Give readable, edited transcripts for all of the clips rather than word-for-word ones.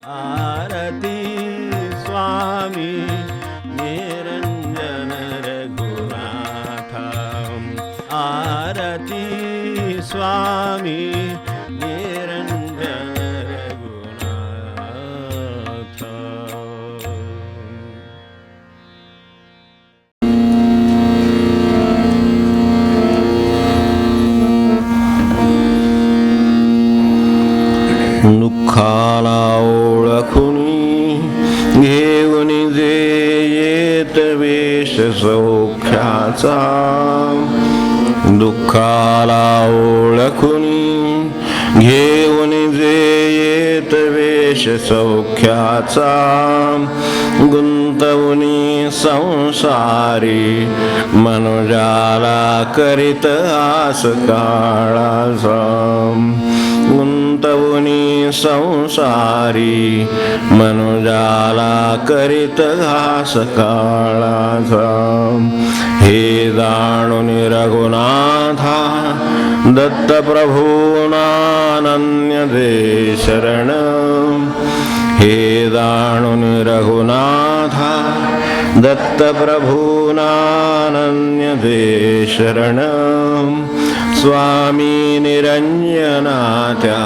आरती स्वामी निरंजन रघुनाथा, आरती स्वामी निरंजन रघुनाथा. दुःखाला ओळखुनी घेऊनी जे येत वेश सौख्याचा, दुःखाला ओळखुनी घेऊनी जे येत वेश सौख्याचा, गुंतवणी संसारी मनुजाला करीत आस काळाचा, गुंतवणी संसारी मनुजाला करीत घास काळाचा. हे जाणून रघुनाथा दत्तप्रभूनानन्य दे शरण, हे जाणून रघुनाथा दत्तप्रभूनानन्य दे शरण. स्वामी निरंजनात्या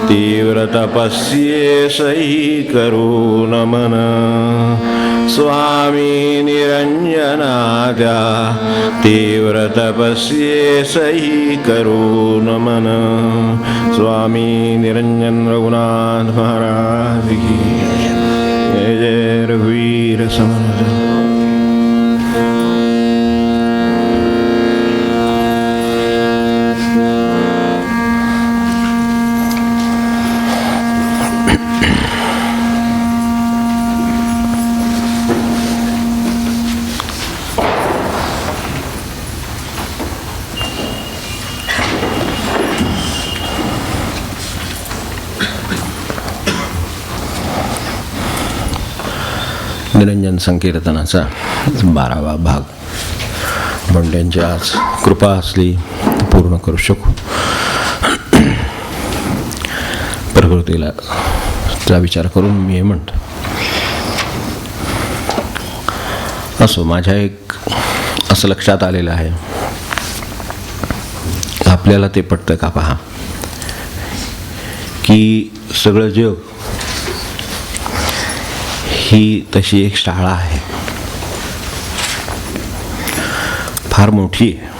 तीव्र तपस्ये सही करू नमन, स्वामी निरंजनात्या तीव्र तपस्ये सही करू नमन. स्वामी निरंजन रघुनाथ महाराज की जय. जय रघुवीर समर्थ. निरंजन संकीर्तनाचा 12वा भाग. पण त्यांची आज कृपा असली पूर्ण करू शकू. प्रकृतीला चा विचार करून मी हे म्हणतो. असो, माझ्या एक असं लक्षात आलेलं आहे, आपल्याला ते पटतं का पहा, की सगळं जग ही तशी एक शाळा आहे, फार मोठी आहे.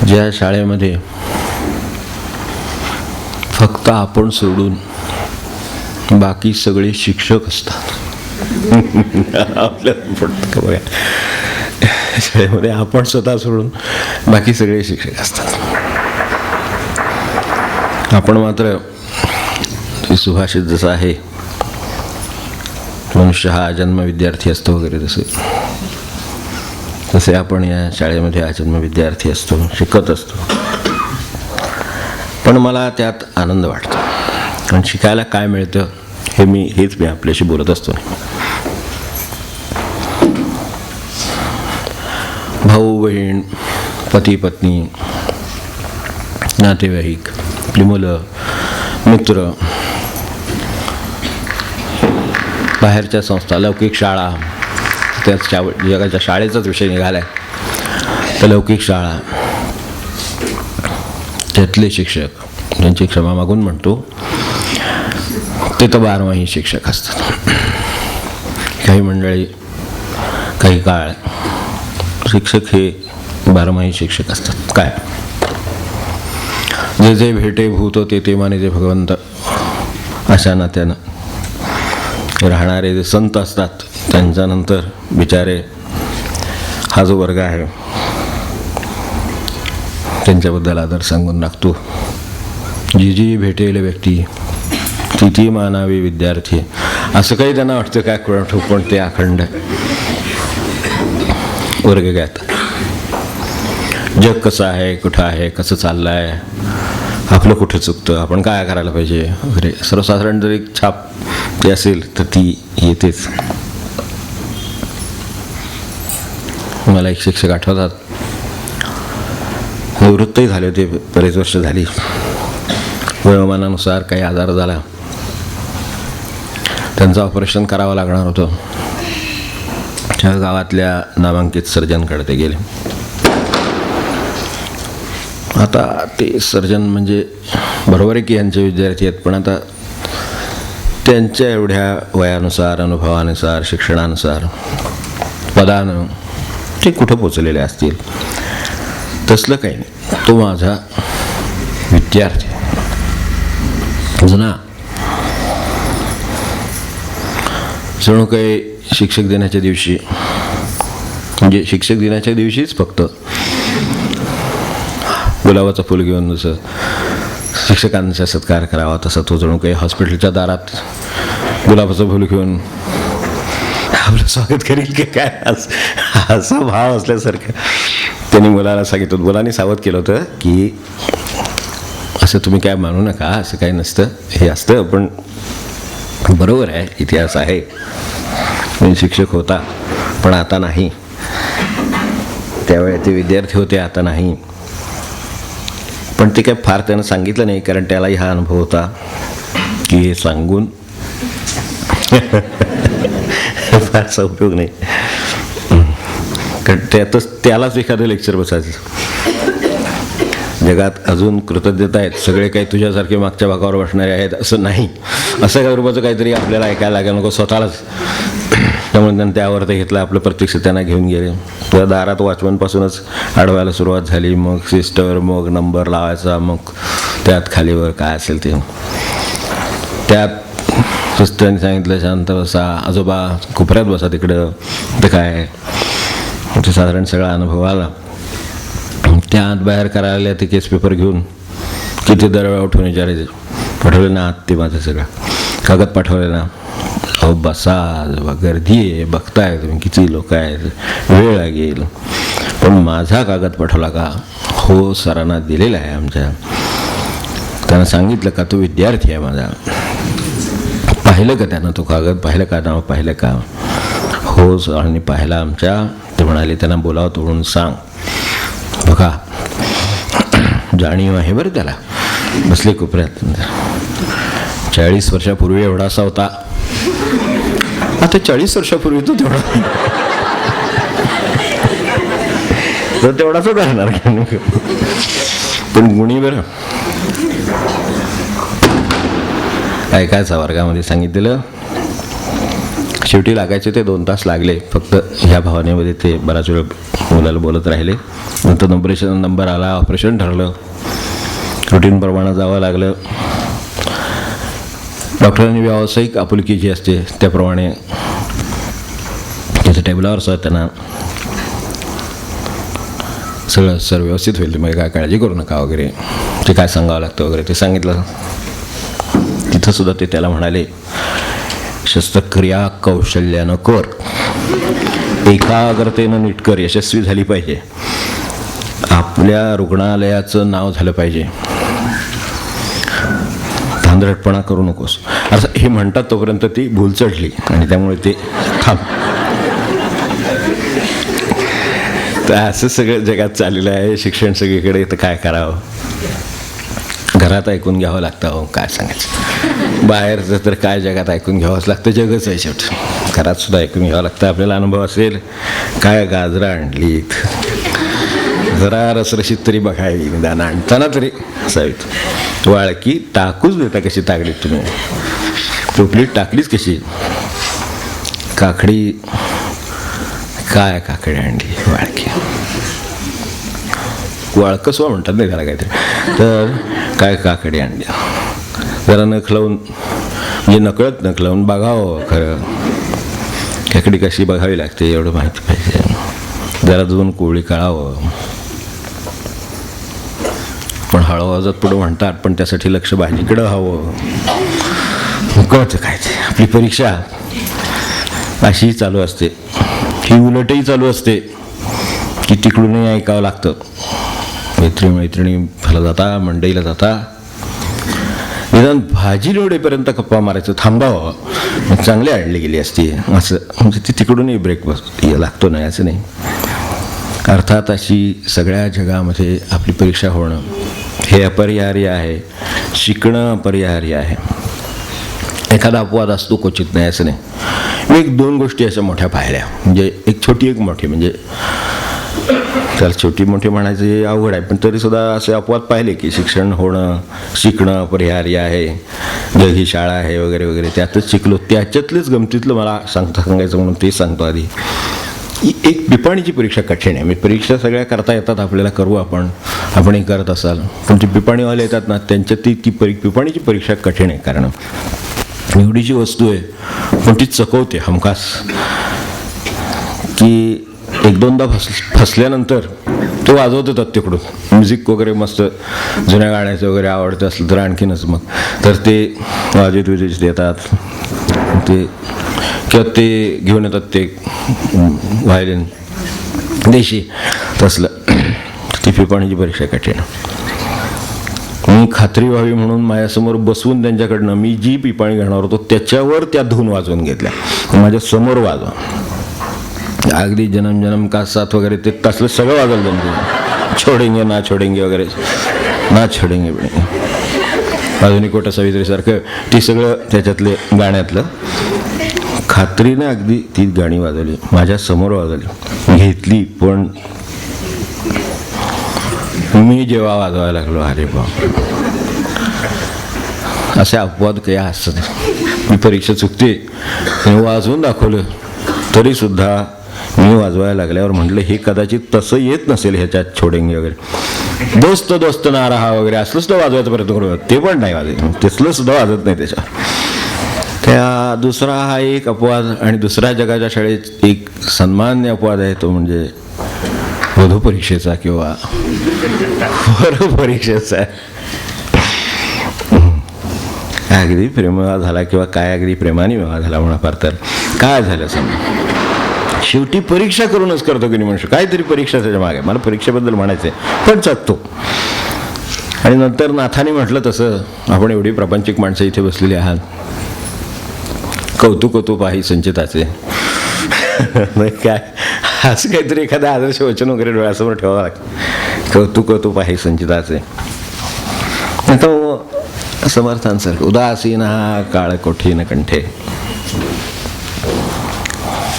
ज्या शाळेमध्ये फक्त आपण सोडून बाकी सगळे शिक्षक असतात. आपल्याला पडतं का बघा, शाळेमध्ये आपण स्वतः सोडून बाकी सगळे शिक्षक असतात. आपण मात्र सुभाषित जसं आहे, मनुष्य हा जन्म विद्यार्थी असतो वगैरे, तसे आपण या शाळेमध्ये आजन्म विद्यार्थी असतो, शिकत असतो. पण मला त्यात आनंद वाटतो, कारण शिकायला काय मिळतं हेच मी आपल्याशी बोलत असतो. भाऊ बहीण, पती पत्नी, नातेवाईक, आपली मुलं, मित्र, बाहेरच्या संस्था, लौकिक शाळा, त्याच जगाच्या शाळेचाच विषय निघाला आहे, तर लौकिक शाळा, त्यातले शिक्षक, ज्यांची क्षमा मागून म्हणतो, ते तर 12माही शिक्षक असतात. काही मंडळी काही काळ शिक्षक हे 12माही शिक्षक असतात. काय जे जे भेटे भूत ते माने जे भगवंत, अशा नात्यानं राहणारे जे संत असतात, त्यांच्यानंतर बिचारे हा जो वर्ग आहे त्यांच्याबद्दल आदर सांगून लागतो. जी जी भेटेल व्यक्ती ती ती मानावी विद्यार्थी, असं काही त्यांना वाटतं काय कुठं, पण ते अखंड वर्ग घ्यात. जग कसं आहे, कुठं आहे, कसं चाललं आहे, आपलं कुठे चुकतं, आपण काय करायला पाहिजे वगैरे, सर्वसाधारण जर एक छाप जी असेल तर ती येतेच. मला एक शिक्षक आठवतात, निवृत्तही झाले होते, बरेच वर्ष झाली. वयोमानानुसार काही आजार झाला, त्यांचं ऑपरेशन करावं लागणार होतं. त्या गावातल्या नामांकित सर्जनकडे ते गेले. आता ते सर्जन म्हणजे बरोबर आहे की यांचे विद्यार्थी आहेत, पण आता त्यांच्या एवढ्या वयानुसार, अनुभवानुसार, शिक्षणानुसार, पदानं ते कुठं पोचलेले असतील. तसलं काही नाही. तो माझा विद्यार्थी जुना, जणू काही शिक्षक दिनाच्या दिवशी, म्हणजे शिक्षक दिनाच्या दिवशीच फक्त गुलाबाचं फुल घेऊन जसं शिक्षकांचा सत्कार करावा, तसा तो जणू काही हॉस्पिटलच्या दारात गुलाबाचं फुल घेऊन आपलं स्वागत करेल की काय, असा भाव असल्यासारखं त्यांनी मुलाला सांगितलं. मुलांनी सावध केलं होतं की असं तुम्ही काय मानू नका, असं काही नसतं, हे असतं. पण बरोबर आहे, इतिहास आहे. मी शिक्षक होता पण आता नाही. त्यावेळी ते विद्यार्थी होते, आता नाही. पण ते काय फार त्यानं सांगितलं नाही, कारण त्यालाही हा अनुभव होता की हे सांगून फारसा उपयोग नाही. कारण त्यातच त्यालाच एखादं लेक्चर बसायचं. जगात अजून कृतज्ञता आहेत, सगळे काही तुझ्यासारखे मागच्या भागावर बसणारे आहेत असं नाही. असं काय रूपाचं काहीतरी आपल्याला ऐकायला लागेल नको स्वतःलाच. त्यामुळे त्यांनी त्यावर ते घेतलं. आपलं प्रत्यक्ष त्यांना घेऊन गेले. त्या दारात वॉचमनपासूनच अडवायला सुरुवात झाली. मग सिस्टर, मग नंबर लावायचा, मग त्यात खालीवर काय असेल ते. त्यात सिस्टरने सांगितलं शांत बसा, आजोबा कोपऱ्यात बसा तिकडं. तर काय ते साधारण सगळा अनुभव आला. त्या आत बाहेर करायला ते केस पेपर घेऊन किती दरवेळा उठून विचारायचे, पाठवले ना आत ते माझं सगळं कागद पाठवले ना. अहो बसा, गर्दी आहे, बघताय तुम्ही किती लोक आहेत, वेळ लागेल. पण माझा कागद पाठवला का? हो सरांना दिलेला आहे आमच्या. त्यांना सांगितलं का तो विद्यार्थी आहे माझा. पाहिलं का त्यानं तो कागद? पाहिलं का? नाव पाहिलं का? हो सरांनी पाहिला आमच्या. ते म्हणाले त्यांना बोलावं म्हणून सांग. बघा जाणीव आहे बरं त्याला. बसले कोपऱ्यात. 40 वर्षापूर्वी एवढासा होता, आता 40 वर्षापूर्वी तो तेवढा तर तेवढाच राहणार. पण गुणी बरं ऐकायचा. वर्गामध्ये सांगितलेलं. शेवटी लागायचे ते 2 तास लागले फक्त. ह्या भावनेमध्ये ते बराच वेळ मुलाला बोलत राहिले. नंतर नंबर आला, ऑपरेशन ठरलं, रुटीनप्रमाणे जावं लागलं. डॉक्टरांनी व्यावसायिक आपुलकी जी असते त्याप्रमाणे त्याच्या टेबलावर सर त्यांना सगळं सर व्यवस्थित होईल, तुम्ही काय काळजी करू नका वगैरे, ते काय सांगावं लागतं वगैरे ते सांगितलं. तिथंसुद्धा ते त्याला म्हणाले शस्त्रक्रिया कौशल्यानं कर, एकाग्रतेनं नीट कर, यशस्वी झाली पाहिजे, आपल्या रुग्णालयाचं नाव झालं पाहिजे, धांदरटपणा करू नकोस असं हे म्हणतात. तोपर्यंत ती भूल चढली आणि त्यामुळे ते थांब. तर असं सगळं जगात चाललेलं आहे. शिक्षण सगळीकडे. तर काय करावं? घरात ऐकून घ्यावं लागतं. हो काय सांगायचं, बाहेरचं तर काय जगात ऐकून घ्यावंच लागतं. जगच आहे शेवटी. घरात सुद्धा ऐकून घ्यावं लागतं. आपल्याला अनुभव असेल, काय गाजरं आणलीत, जरा रसरशीत तरी बघावी, निदान आणताना तरी असावीत. वाळकी टाकूच देता कशी तागडीत तुम्ही, टोपलीत टाकलीच कशी. काकडी, काय काकडी आणली वाळकी, वाळकसवा म्हणतात नाही त्याला काहीतरी. तर काय काकडी आणली, जरा नख लावून, म्हणजे नकळत नख लावून बघावं खरं काकडी कशी बघावी लागते एवढं माहिती पाहिजे. जरा 2 कोळी काढावं. पण हळूहळू पुढं म्हणतात, पण त्यासाठी लक्ष भाजीकडं हवं. कळतं काय ते. आपली परीक्षा अशीही चालू असते, ही उलटही चालू असते की तिकडूनही ऐकावं लागतं. मैत्रिणीला जाता, मंडईला जाता, निदान भाजी निवडेपर्यंत गप्पा मारायचं थांबावं, मग चांगली आणली गेली असती असं. म्हणजे ती तिकडूनही ब्रेक लागतो नाही असं नाही. अर्थात अशी सगळ्या जगामध्ये आपली परीक्षा होणं हे अपरिहार्य आहे. शिकणं अपरिहार्य आहे. एखादा अपवाद असतो, क्वचित नाही असं नाही. मी 1-2 गोष्टी अशा मोठ्या पाहिल्या, म्हणजे एक छोटी एक मोठी, म्हणजे त्याला छोटी मोठी म्हणायचं अवघड आहे, पण तरीसुद्धा असे अपवाद पाहिले की शिकणं अपरिहार्य आहे, जग ही शाळा आहे वगैरे वगैरे. त्यातच शिकलो. त्याच्यातलेच गमतीतलं मला सांगायचं म्हणून ते सांगतो आधी. एक पिपाणीची परीक्षा कठीण आहे. मी परीक्षा सगळ्या करता येतात आपल्याला, करू आपणही करत असाल, पण ती पिपाणीवाले येतात ना, त्यांच्यात ती पिपाणीची परीक्षा कठीण आहे. कारण एवढीची वस्तू आहे पण ती चकवते हमखास, की 1-2दा फसल्यानंतर तो वाजवत येतात तिकडून. म्युझिक वगैरे मस्त जुन्या गाण्याचं वगैरे आवडतं असलं तर आणखीनच मग, तर ते वाजत देतात ते, किंवा ते घेऊन येतात ते व्हायलिन देशी तसलं. ती पिपाणीची परीक्षा कठीण. मी खात्री व्हावी म्हणून माझ्यासमोर बसवून त्यांच्याकडनं मी जी पिपाणी घेणार होतो त्याच्यावर त्या धून वाजवून घेतल्या. माझ्या समोर वाजवा, अगदी जनम का साथ वगैरे ते तसलं सगळं वाजवलं त्यांचं. छोडेंगे ना छोडेंगे वगैरे, ना छोडेंगे बिडेंगे, अजूनही कोटा सावित्रीसारखं ती सगळं त्याच्यातले गाण्यातलं. खात्रीने अगदी ती गाणी वाजवली, माझ्या समोर वाजवली, घेतली. पण मी जेव्हा वाजवायला लागलो, अरे बाप, असे अपवाद काही असत. मी परीक्षा चुकते वाजवून दाखवलं तरीसुद्धा मी वाजवायला लागल्यावर म्हटलं हे कदाचित तसं येत नसेल ह्याच्यात छोडेंगे वगैरे, दोस्त ना रहा वगैरे असलं सुद्धा वाजवायचा प्रयत्न करू, ते पण नाही वाजत, तेसलं सुद्धा वाजत नाही त्याच्यावर. त्या दुसरा हा एक अपवाद. आणि दुसऱ्या जगाच्या शाळेत एक सन्मान्य अपवाद आहे, तो म्हणजे वधू परीक्षेचा किंवा वर परीक्षेचा. अगदी प्रेमविवाह झाला किंवा काय, अगदी प्रेमाने विवाह झाला म्हणा. फार तर काय झालं समजा, शेवटी परीक्षा करूनच करतो की नाही मनुष्य, काहीतरी परीक्षा त्याच्या मागे. मला परीक्षेबद्दल म्हणायचं आहे पण चकतो. आणि नंतर नाथाने म्हटलं तसं, आपण एवढी प्रापंचिक माणसं इथे बसलेली आहात, कौतुक पाही संचिताचे. काय असं काहीतरी एखादं आदर्श वचन वगैरे डोळ्यासमोर ठेवावं लागतं. कौतुक पाही संचिताचे. आता समर्थांसारखं उदासीन हा काळ कोठीन कंठे.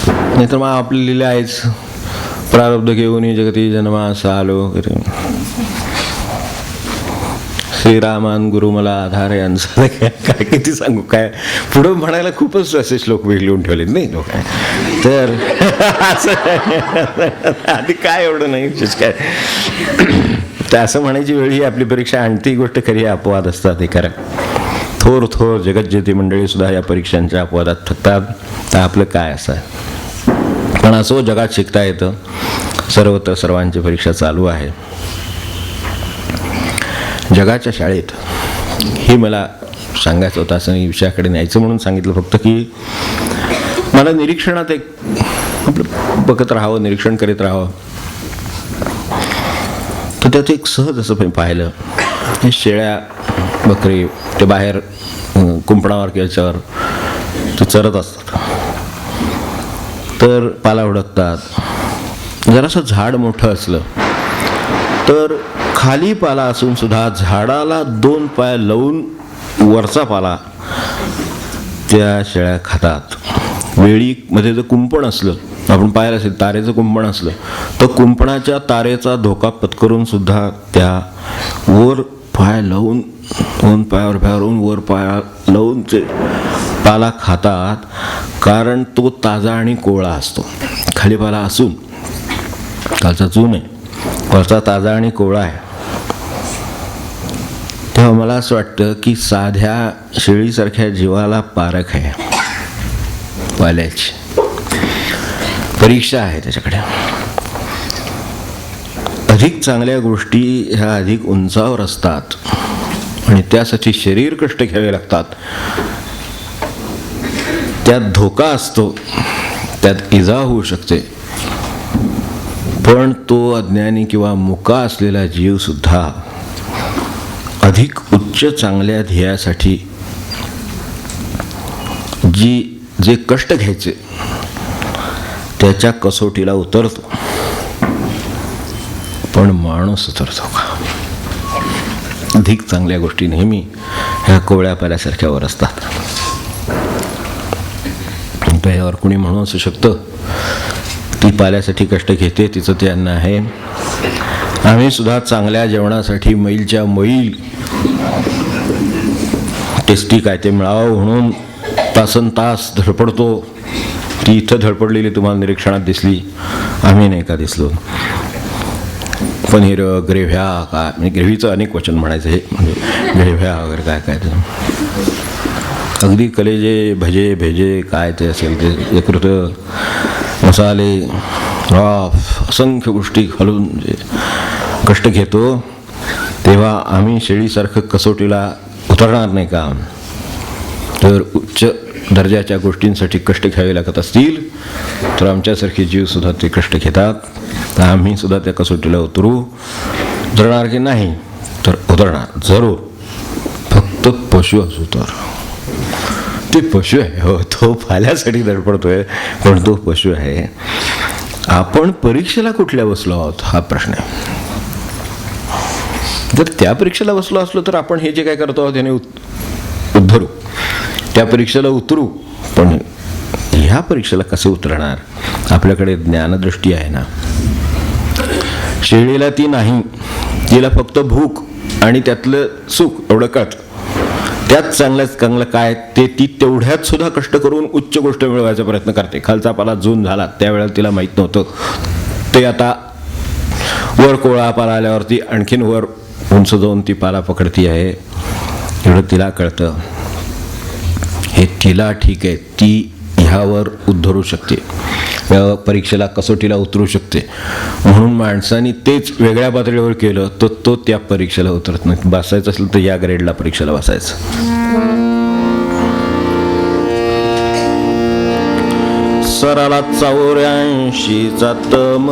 नाहीतर मग आपली लिहिलं आहेच, प्रारब्ध घेऊन जगती जन्मास आलो वगैरे, श्रीरामान गुरु मला आधार यांचा. काय किती सांगू, काय पुढं म्हणायला खूपच असे श्लोक लिहून ठेवलेत नाही लोक. तर असं आधी काय एवढं नाही काय, तर असं म्हणायची वेळ ही आपली परीक्षा. आणि ती गोष्ट खरी अपवाद असतात. हे खरं, थोर जगज्जेती मंडळी सुद्धा या परीक्षांच्या अपवादात थकतात. तर आपलं काय असं आहे. पण असं जगात शिकता येतं, सर्वत्र सर्वांची परीक्षा चालू आहे. जगाच्या शाळेत हे मला सांगायचं होतं, असं विषयाकडे न्यायचं म्हणून सांगितलं फक्त, की मला निरीक्षणात एक आपलं बघत राहावं, निरीक्षण करीत राहावं. तर त्यात एक सहज असं पाहिलं, हे शेळ्या बकरी ते बाहेर कुंपणावर याच्यावर ते चरत असतात, तर पाला उडकतात. जरासं झाड मोठं असलं तर खाली पाला असून सुद्धा झाडाला 2 पाय लावून वरचा पाला त्या शेळ्या खातात. वेळीमध्ये जर कुंपण असलं, आपण पाहिलं असेल तारेचं कुंपण असलं, तर कुंपणाच्या तारेचा धोका पत्करून सुद्धा त्या वर पाय लावून 2 पायावर पायावरून वर पाया लावून ते पाला खातात. कारण तो ताजा आणि कोवळा असतो. खाली पाला असून कालचा चून आहे, वरचा ताजा आणि कोवळा आहे. तेव्हा मला असं वाटतं की साध्या शेळीसारख्या जीवाला पारख आहे, पाल्याची परीक्षा आहे त्याच्याकडे. अधिक चांगल्या गोष्टी ह्या अधिक उंचावर असतात आणि त्यासाठी शरीर कष्ट घ्यावे लागतात. त्यात धोका असतो, त्यात इजा होऊ शकते. पण तो अज्ञानी किंवा मुका असलेला जीव सुद्धा अधिक उच्च चांगल्या ध्येयासाठी जे कष्ट घ्यायचे त्याच्या कसोटीला उतरतो. पण माणूस उतरतो का? अधिक चांगल्या गोष्टी नेहमी ह्या कोवळ्या पाल्यासारख्यावर असतात. तर यावर कुणी म्हणू असू शकतं ती पाल्यासाठी कष्ट घेते, तिचं ते अन्न आहे. आम्ही सुद्धा चांगल्या जेवणासाठी मैलच्या मैल टेस्टी काय ते मिळावं म्हणून तासन तास धडपडतो. ती इथं धडपडलेली तुम्हाला निरीक्षणात दिसली, आम्ही नाही का दिसलो. पनीर, ग्रेव्ह्या, काय म्हणजे ग्रेव्हीचं अनेक वचन म्हणायचं हे, म्हणजे ग्रेव्ह्या वगैरे काय काय ते अगदी कलेजे, भजे भेजे काय ते असेल ते यकृत, मसाले, असंख्य गोष्टी घालून जे कष्ट घेतो, तेव्हा आम्ही शेळीसारखं कसोटीला उतरणार नाही का? तर उच्च दर्जाच्या गोष्टींसाठी कष्ट घ्यावे लागत असतील तर आमच्यासारखे जीवसुद्धा ते कष्ट घेतात. तर आम्ही सुद्धा त्या कसोटीला उतरणार की नाही? तर उतरणार जरूर. फक्त पशु असू तर. ते पशु आहे हो, तो पाल्यासाठी धडपडतोय पण तो पशु आहे. आपण परीक्षेला कुठल्या बसलो आहोत हा प्रश्न आहे. जर त्या परीक्षेला बसलो असलो तर आपण हे जे काय करतो आहोत त्याने उद्धरू, त्या परीक्षेला उतरू. पण ह्या परीक्षेला कसे उतरणार? आपल्याकडे ज्ञानदृष्टी आहे ना. शेळीला ती नाही, तिला फक्त भूक आणि त्यातलं सुख एवढं कळतं. त्यात चांगल्यात चांगलं काय ते ती तेवढ्यात सुद्धा कष्ट करून उच्च गोष्ट मिळवायचा प्रयत्न करते. खालचा पाला जून झाला त्यावेळेला तिला माहीत नव्हतं, ते आता वर कोवळा पाला आल्यावरती आणखीन वर उंच जाऊन ती पाला पकडती आहे एवढं तिला कळतं. हे तिला ठीक आहे, ती ह्यावर उद्धरू शकते, या परीक्षेला कसोटीला उतरू शकते. म्हणून माणसाने तेच वेगळ्या पातळीवर केलं तर तो त्या परीक्षेला उतरत नाही. बसायचं असेल तर या ग्रेडला परीक्षेला बसायचं. सरला 84चा तम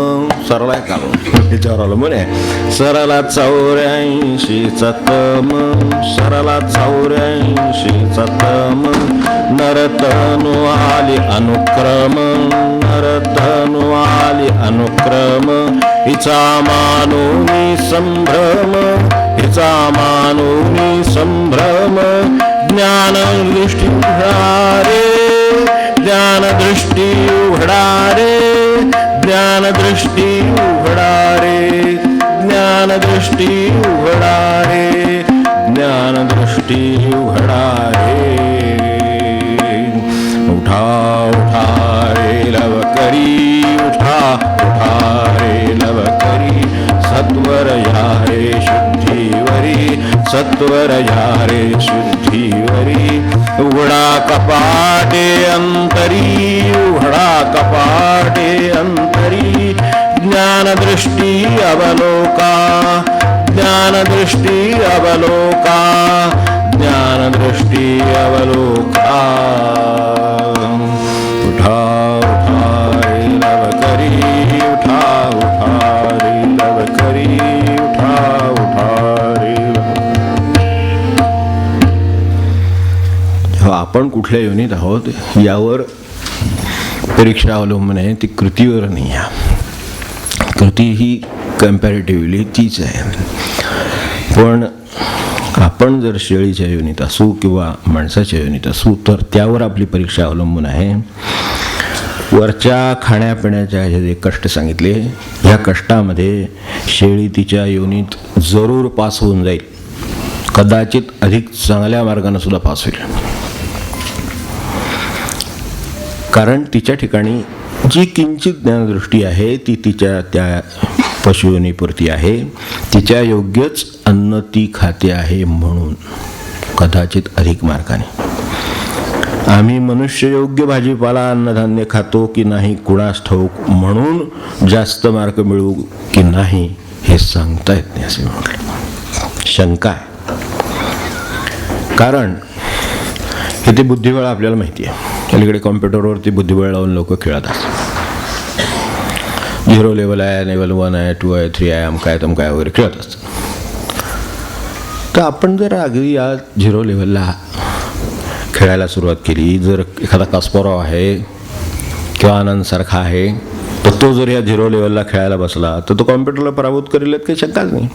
सरला का विचार आलं म्हणे. सरला 84चा तम, सरला 84चा तम, नरतनु आली अनुक्रम, नरतनु आली अनुक्रम, हिचा मानोनी संभ्रम, हिचा मानोनी संभ्रम, ज्ञान दृष्टी उघडारे, ज्ञान दृष्टी उघडारे, ज्ञान दृष्टी उघडारे, ज्ञान दृष्टी उघडारे, ज्ञान दृष्टी उघडारे. उठा उठा रे लवकरी, उठा उठा रे लवकरी, सत्वर या रे शुद्धीवरी, सत्वर या रे शुद्धीवरी. उघडा कपाटे अंतरी, उघडा कपाटे अंतरी, ज्ञानदृष्टी अवलोका, ज्ञानदृष्टी अवलोका, ज्ञानदृष्टी अवलोका. उठा उठा रे लवकरी, उठा उठा रे लवकरी, उठा उठा रे. आपण कुठल्या योनीत आहोत यावर परीक्षा अवलंबून आहे, ती कृतीवर नाही आहे. कृती ही कम्पॅरेटिव्हली तीच आहे. पण आपण जर शेळीच्या योनीत असू किंवा माणसाच्या योनीत असू तर त्यावर आपली परीक्षा अवलंबून आहे. वरच्या खाण्यापिण्याच्या जे कष्ट सांगितले, ह्या कष्टामध्ये शेळी तिच्या योनीत जरूर पास होऊन जाईल, कदाचित अधिक चांगल्या मार्गाने सुद्धा पास होईल. कारण तिच्या ठिकाणी जी किंचित ज्ञानदृष्टी आहे ती तिच्या त्या पशुयोनीपुरती आहे, तिच्या योग्यच अन्न ती खाते आहे, म्हणून कदाचित अधिक मार्गाने. आम्ही मनुष्य योग्य भाजीपाला अन्नधान्य खातो की नाही कुणास ठाऊक, म्हणून जास्त मार्क मिळू की नाही हे सांगता येत नाही असे म्हटले. शंका आहे. कारण हे ते बुद्धिबळ आपल्याला माहिती आहे. अलीकडे कॉम्प्युटरवरती बुद्धिबळ लावून लोक खेळत असतात. 0 लेवल आहे, लेवल 1 आहे, 2 आहे, 3 आहे, अमकाय तमकाय वगैरे खेळत असतात. तर आपण जर अगदी या 0 लेवलला खेळायला सुरुवात केली, जर एखादा कास्परॉव आहे किंवा आनंदसारखा आहे तर तो जर या 0 लेवलला खेळायला बसला तर तो कॉम्प्युटरला पराभूत करेल यात काही शंकाच नाही.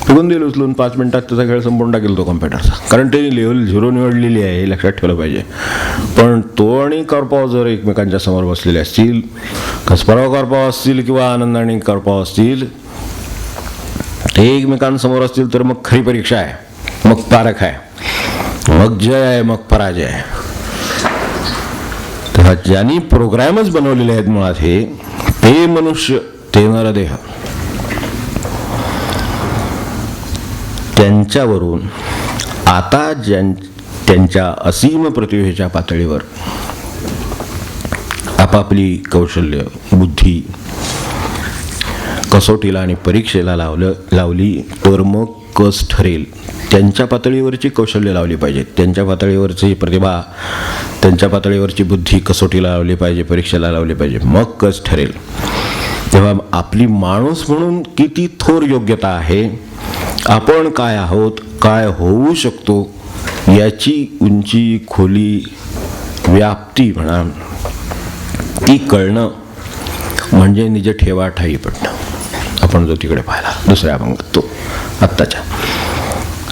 फुगून दिल उचलून 5 मिनिटात त्याचा खेळ संपून टाकेल तो कॉम्प्युटरचा, कारण त्याने लेवल 0 निवडलेली आहे हे लक्षात ठेवलं पाहिजे. पण तो आणि करपाव जर एकमेकांच्या समोर बसलेले असतील, कसपराव करपाव असतील किंवा आनंद आणि करपाव असतील, ते एकमेकांसमोर असतील तर मग खरी परीक्षा आहे, मग पारख आहे, मग जय आहे, मग पराजय आहे. तेव्हा ज्यांनी प्रोग्रॅमच बनवलेले आहेत मुळात हे, ते मनुष्य, ते नरदेह, त्यांच्यावरून आता त्यांच्या असीम प्रतिभेच्या पातळीवर आपापली कौशल्य बुद्धी कसोटीला आणि परीक्षेला लावली तर मग कस ठरेल. त्यांच्या पातळीवरची कौशल्य लावली पाहिजेत, त्यांच्या पातळीवरची प्रतिभा, त्यांच्या पातळीवरची बुद्धी कसोटीला लावली पाहिजे, परीक्षेला लावली पाहिजे, मग कस ठरेल. तेव्हा आपली माणूस म्हणून किती थोर योग्यता आहे, आपण काय आहोत, काय होऊ शकतो, याची उंची, खोली, व्याप्ती म्हणा, ती कळणं म्हणजे निज ठेवा ठाई पडणं. आपण जो तिकडे पाहिला दुसऱ्या अभंगात तो आत्ताच्या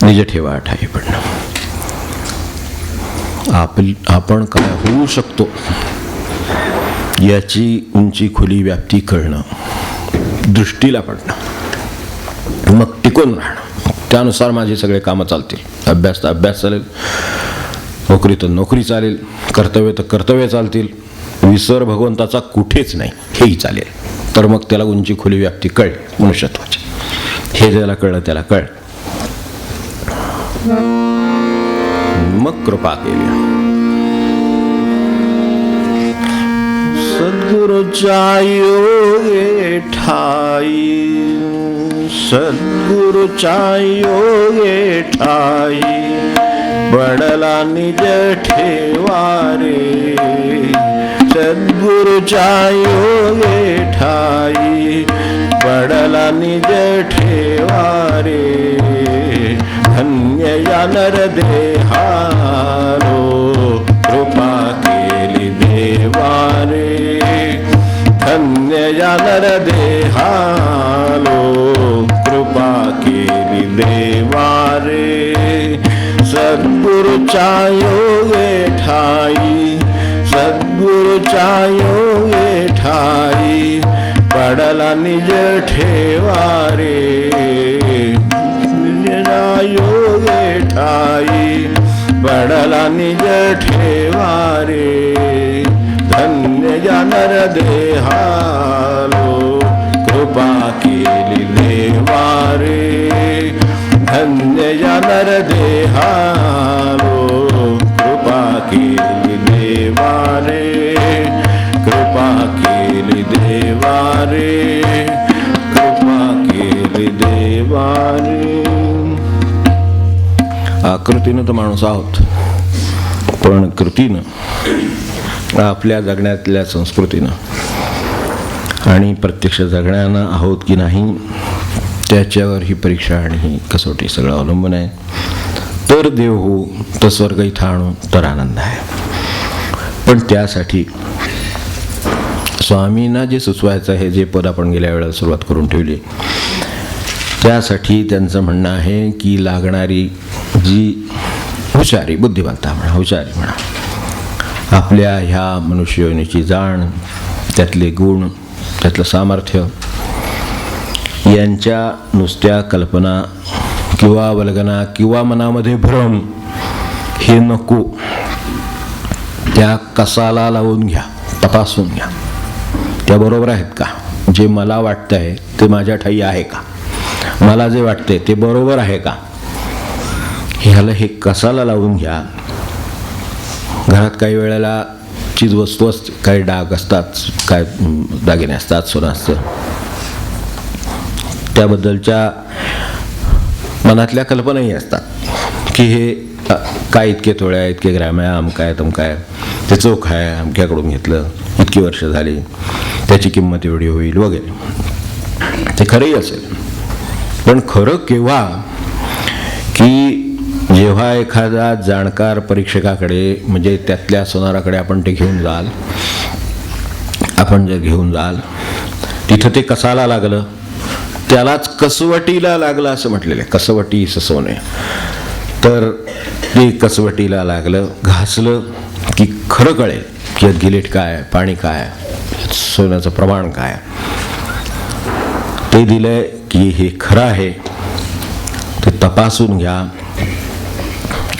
निज ठेवा ठाई पडणं. आपण काय होऊ शकतो याची उंची, खोली, व्याप्ती कळणं, दृष्टीला पडणं, मग टिकून राहणं. त्यानुसार माझे सगळे कामं चालतील. अभ्यास तर अभ्यास चालेल, नोकरी तर नोकरी चालेल, कर्तव्य तर कर्तव्य चालतील, विसर भगवंताचा कुठेच नाही हेही चालेल. तर मग त्याला उंची, खोली, व्याप्ती कळ मनुष्यत्वाची. हे ज्याला कळलं त्याला कळ. मग कृपा केली सद्गुरुच्या योगे ठाई, सद्गुरुच्या योगे ठाई, पडला निज ठेवारे. सद्गुरुच्या योगे ठाई, पडला निज ठेवारे. धन्य या नरदेहारो, कृपा केली देवारे. धन्य या नरदेहारो, कृपा केली देवारे. सद्गुरुच्या योगे ठाई, सद्गुरुच्या योगे ठाई, पडला निज ठेवारे. योगे ठाई, पडला निज ठेवारे. धन्य या नरदेहालो, कृपा केली देवारे. धन्य या नरदेहालो, कृपा केली देवारे. कृपा केली देवारे, कृपा केली देवारे. आकृतीनं तर माणूस आहोत, पण कृतीनं, आपल्या जगण्यातल्या संस्कृतीनं आणि प्रत्यक्ष जगण्यानं आहोत की नाही त्याच्यावर ही परीक्षा आणि ही कसोटी सगळं अवलंबून आहे. तर देव हो, तर स्वर्ग इथं आणू, तर आनंद आहे. पण त्यासाठी स्वामींना जे सुचवायचं आहे, जे पद आपण गेल्या वेळेला सुरुवात करून ठेवली, त्यासाठी त्यांचं म्हणणं आहे की लागणारी जी हुशारी, बुद्धिमत्ता म्हणा, हुशारी म्हणा, आपल्या ह्या मनुष्ययोनीची जाण, त्यातले गुण, त्यातलं सामर्थ्य, यांच्या नुसत्या कल्पना किंवा वल्गना किंवा मनामध्ये भ्रम हे नको. त्या कसाला लावून घ्या, तपासून घ्या, त्या बरोबर आहेत का, जे मला वाटतं आहे ते माझ्या ठाई आहे का, मला जे वाटते ते बरोबर आहे का, ह्याला हे कसाला लावून घ्या. घरात काही वेळेला चीज वस्तू असते, काही डाग असतात, काय दागिने असतात, सोनं असतं, त्याबद्दलच्या मनातल्या कल्पनाही असतात की हे काय इतके तोळ्या, इतके ग्रॅम आहे, अमकाय तमकाय, ते चोख आहे, अमक्याकडून घेतलं, इतकी वर्ष झाली, त्याची किंमत एवढी होईल वगैरे. ते खरंही असेल, पण खरं केव्हा की जेव्हा एखादा जाणकार परीक्षकाकडे, म्हणजे त्यातल्या सोनाराकडे आपण ते घेऊन जाल, आपण जर घेऊन जाल तिथं ते कसाला लागलं, त्यालाच कसवटीला लागलं असं म्हटलेलं आहे. कसवटी ससवणे. तर ते कसवटीला लागलं, घासलं की खरं कळेल की यात गिलेट काय, पाणी काय, सोन्याचं प्रमाण काय. ते दिलंय की हे खरं आहे, ते तपासून घ्या.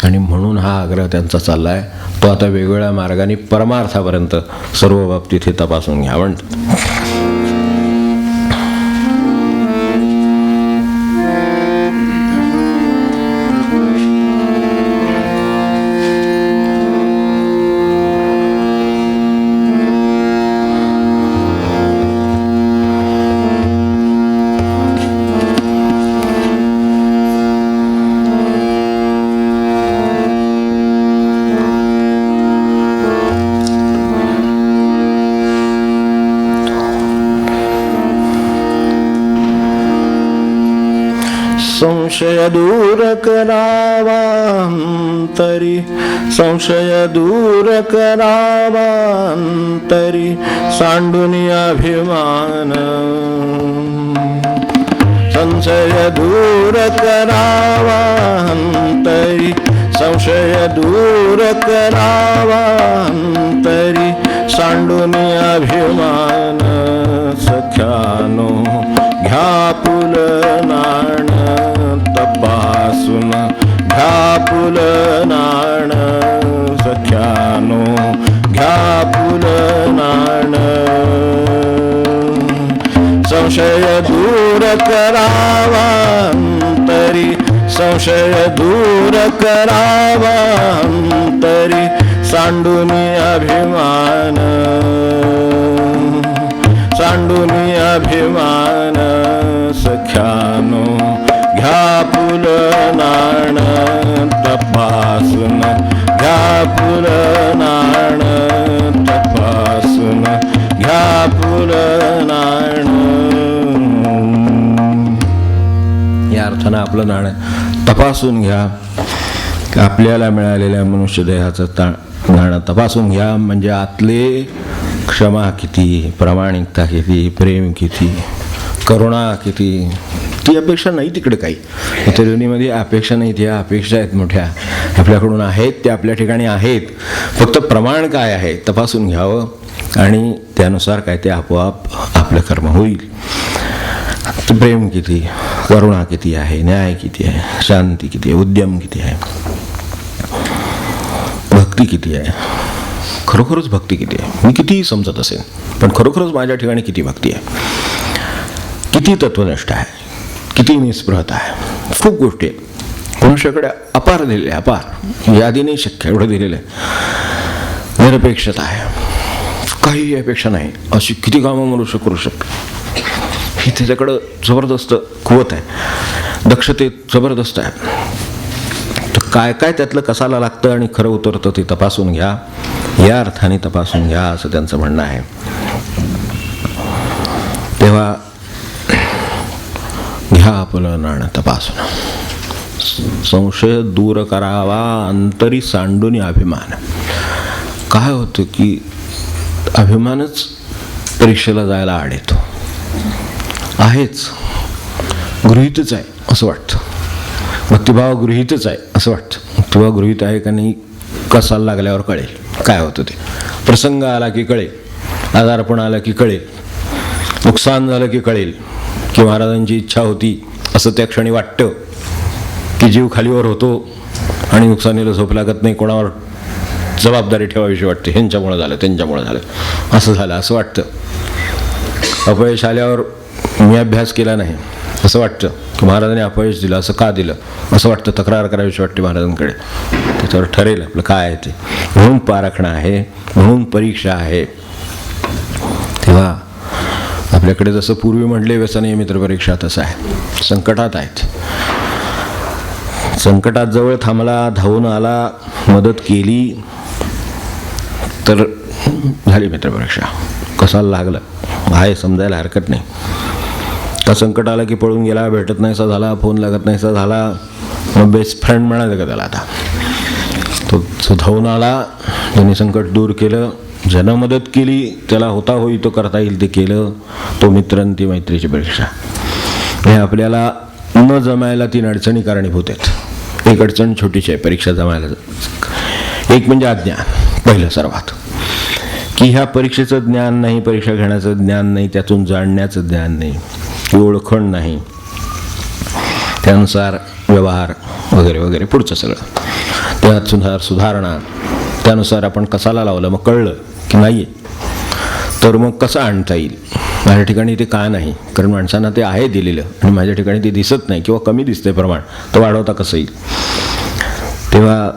आणि म्हणून हा आग्रह त्यांचा चाललाय. तो आता वेगवेगळ्या मार्गाने परमार्थापर्यंत सर्व बाबतीत हे तपासून घ्या म्हणतात. संशय दूर करावा अंतरी, संशय दूर करावा अंतरी, सांडून अभिमान. संशय दूर करावा अंतरी, संशय दूर करावा अंतरी, सांडून अभिमान. सख्यानो घ्या पुलनाण, तपासून घ्या पुलनाण. सख्यानो घ्या पुलनाण. संशय दूर करावा अंतरी, संशय दूर करावा अंतरी, सांडून अभिमान. सांडून अभिमान. सख्यानो घ्या पुलनाण, तपासून घ्या पुलनाण. तपासून घ्या पुलनाण. या अर्थानं आपलं नाणं तपासून घ्या. आपल्याला मिळालेल्या मनुष्यदेहाचं नाणं तपासून घ्या. म्हणजे आतले क्षमा किती, प्रामाणिकता किती, प्रेम किती, करुणा किती. ती अपेक्षा नाही तिकडे काही. इतर योनीमध्ये अपेक्षा नाही, त्या अपेक्षा आहेत मोठ्या, आपल्याकडून आहेत, त्या आपल्या ठिकाणी आहेत. फक्त प्रमाण काय आहे तपासून घ्यावं आणि त्यानुसार काय ते आपोआप आपलं कर्म होईल. प्रेम किती, करुणा किती आहे, न्याय किती आहे, शांती किती आहे, उद्यम किती आहे, भक्ती किती आहे, खरोखरच भक्ती किती आहे. मी कितीही समजत असेल पण खरोखरच माझ्या ठिकाणी किती भक्ती आहे, किती तत्वनिष्ठ आहे, किती निस्पृहता आहे. खूप गोष्टी आहेत. मनुष्याकडे अपार दिलेले, अपार, यादी नाही शक्य एवढं दिलेलं आहे. निरपेक्षता आहे, काही अपेक्षा नाही, अशी किती कामं मनुष्य करू शकतो. ही त्याच्याकडं जबरदस्त कुवत आहे, दक्षतेत जबरदस्त आहे. तर काय काय त्यातलं कसाला लागतं आणि खरं उतरतं ते तपासून घ्या. या अर्थाने तपासून घ्या असं त्यांचं म्हणणं आहे. तेव्हा घ्या आपलं नाणं तपासून. संशय दूर करावा अंतरी, सांडून अभिमान. काय होतं की अभिमानच परीक्षेला जायला आड येतो. आहेच, गृहीतच आहे असं वाटतं. भक्तिभाव गृहीतच आहे असं वाटतं. भक्तिभाव गृहीत आहे का नाही कसाला लागल्यावर कळेल काय होतं ते. प्रसंग आला की कळेल, आजारपण आला की कळेल, नुकसान झालं की कळेल की महाराजांची इच्छा होती असं त्या क्षणी वाटतं की जीव खालीवर होतो आणि नुकसानीला झोप लागत नाही. कोणावर जबाबदारी ठेवावीशी वाटते, ह्यांच्यामुळं झालं त्यांच्यामुळं झालं असं झालं असं वाटतं. अपयश आल्यावर मी अभ्यास केला नाही असं वाटतं की महाराजांनी अपयश दिलं, असं का दिलं असं वाटतं. तक्रार करावीशी वाटते महाराजांकडे. त्याच्यावर ठरेल आपलं काय आहे ते. म्हणून पारखणं आहे, म्हणून परीक्षा आहे. तेव्हा आपल्याकडे जसं पूर्वी म्हटले व्यसनीय मित्रपरीक्षा तसं आहे. संकटात आहेत, संकटात जवळ थांबला, धावून आला, मदत केली तर झाली मित्रपरीक्षा. कसाला लागलं आहे समजायला हरकत नाही. का संकट आलं की पळून गेला, भेटत नाहीसा झाला, फोन लागत नाहीसा झाला, मग बेस्ट फ्रेंड म्हणायचं का त्याला. आता तो धावून आला, ज्यांनी संकट दूर केलं, ज्यानं मदत केली त्याला होता होई तो करता येईल ते केलं, तो मित्र आणि ती मैत्रीची परीक्षा. हे आपल्याला न जमायला 3 अडचणी कारणीभूत आहेत. एक अडचण छोटीशी आहे परीक्षा जमायला. एक म्हणजे अज्ञान, पहिलं सर्वात, की ह्या परीक्षेचं ज्ञान नाही, परीक्षा घेण्याचं ज्ञान नाही, त्यातून जाणण्याचं ज्ञान नाही, ओळखण नाही, त्यानुसार व्यवहार वगैरे वगैरे पुढचं सगळं, त्यात सुधारणा, त्यानुसार आपण कसाला लावलं, मग कळलं की नाही तर मग कसं आणता येईल. माझ्या ठिकाणी ते का नाही, कारण माणसांना ते आहे दिलेलं आणि माझ्या ठिकाणी ते दिसत नाही किंवा कमी दिसते प्रमाण, तर वाढवता कसं येईल. तेव्हा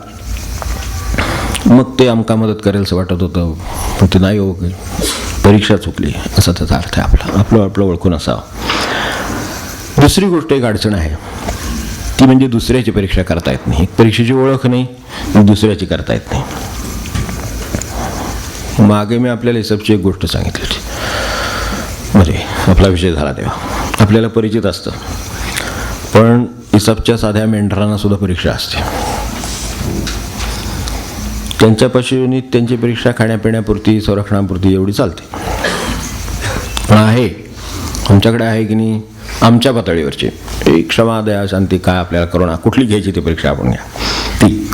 मग ते आमका मदत करेल असं वाटत होतं, पण ते नाही, हो परीक्षा चुकली असा त्याचा अर्थ आहे. आपलं ओळखून असावं. दुसरी गोष्ट एक अडचण आहे, ती म्हणजे दुसऱ्याची परीक्षा करता येत नाही. परीक्षेची ओळख नाही, दुसऱ्याची करता येत नाही. मागे मी आपल्याला हिसाबची एक गोष्ट सांगितली होती, म्हणजे आपला विषय झाला तेव्हा आपल्याला परिचित असतं, पण हिसाबच्या साध्या मेंढरांना सुद्धा परीक्षा असते. त्यांच्यापाशी त्यांची परीक्षा खाण्यापिण्यापुरती, संरक्षणापुरती एवढी चालते. पण आहे, आमच्याकडे आहे की नाही, आमच्या पातळीवरची क्षमा, दया, शांती, काय आपल्याला करुणा, कुठली घ्यायची ती परीक्षा आपण घ्या, ती.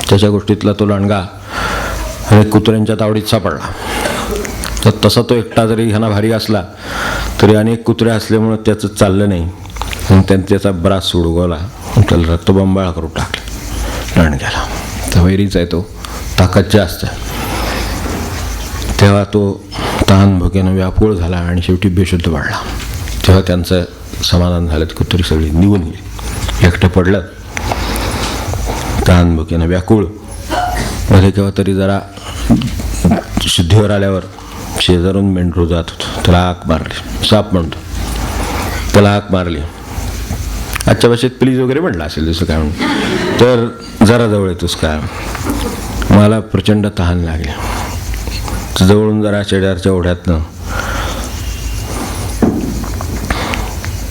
त्याच्या गोष्टीतला तो लांडगा कुत्र्यांच्या तावडीत सापडला. तर तसा तो एकटा जरी ह्यांना भारी असला तरी अनेक कुत्रे असल्यामुळं त्याचं चाललं नाही. त्यांनी त्याचा बराच उडगवला, त्याला रक्तबंबाळ करून टाकले लांडग्याला. तर वैरीच आहे तो, ताकद जास्त आहे. तेव्हा तो तहान भुकेनं व्याकुळ झाला आणि शेवटी बेशुद्ध वाढला. तेव्हा त्यांचं समाधान झालं, कुत्री सगळी निघून गेली, एकटं पडलं तहान भुकेनं व्याकुळ. मध्ये केव्हा तरी जरा शुद्धीवर आल्यावर शेजारून मेंढरू जात होतं, त्याला हाक मारली, साप म्हणतो, त्याला हाक मारली. आजच्या भाषेत प्लीज वगैरे म्हटलं असेल जसं काय म्हणून, तर जरा जवळ येतोस का, मला प्रचंड तहान लागली. जवळून जरा शेजारच्या ओढ्यातनं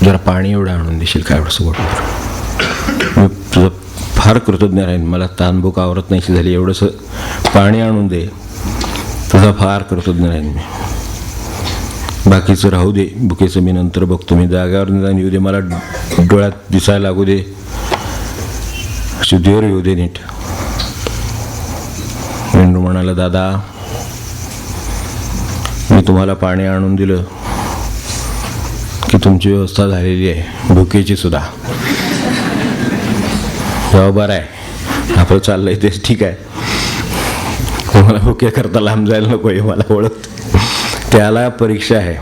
जरा पाणी एवढं आणून देशील काय, एवढं सगळं, मी तुझं फार कृतज्ञ राहीन, मला तहानभूक आवरत नाहीशी झाली, एवढंसं पाणी आणून दे, तुझा फार कृतज्ञ राहीन मी. बाकीचं राहू दे, भुकेचं मी नंतर बघतो, मी जाग्यावर निदान येऊ दे, मला डोळ्यात दिसायला लागू दे, शुद्धीवर येऊ दे नीट. मेंढरू म्हणाला, दादा मी तुम्हाला पाणी आणून दिलं की तुमची व्यवस्था झालेली आहे भुकेची सुद्धा. जेव्हा बरं आहे आपलं चाललंय तेच ठीक आहे, मला भुके करता लांब जायला नको आहे, मला ओळख, त्याला परीक्षा आहे.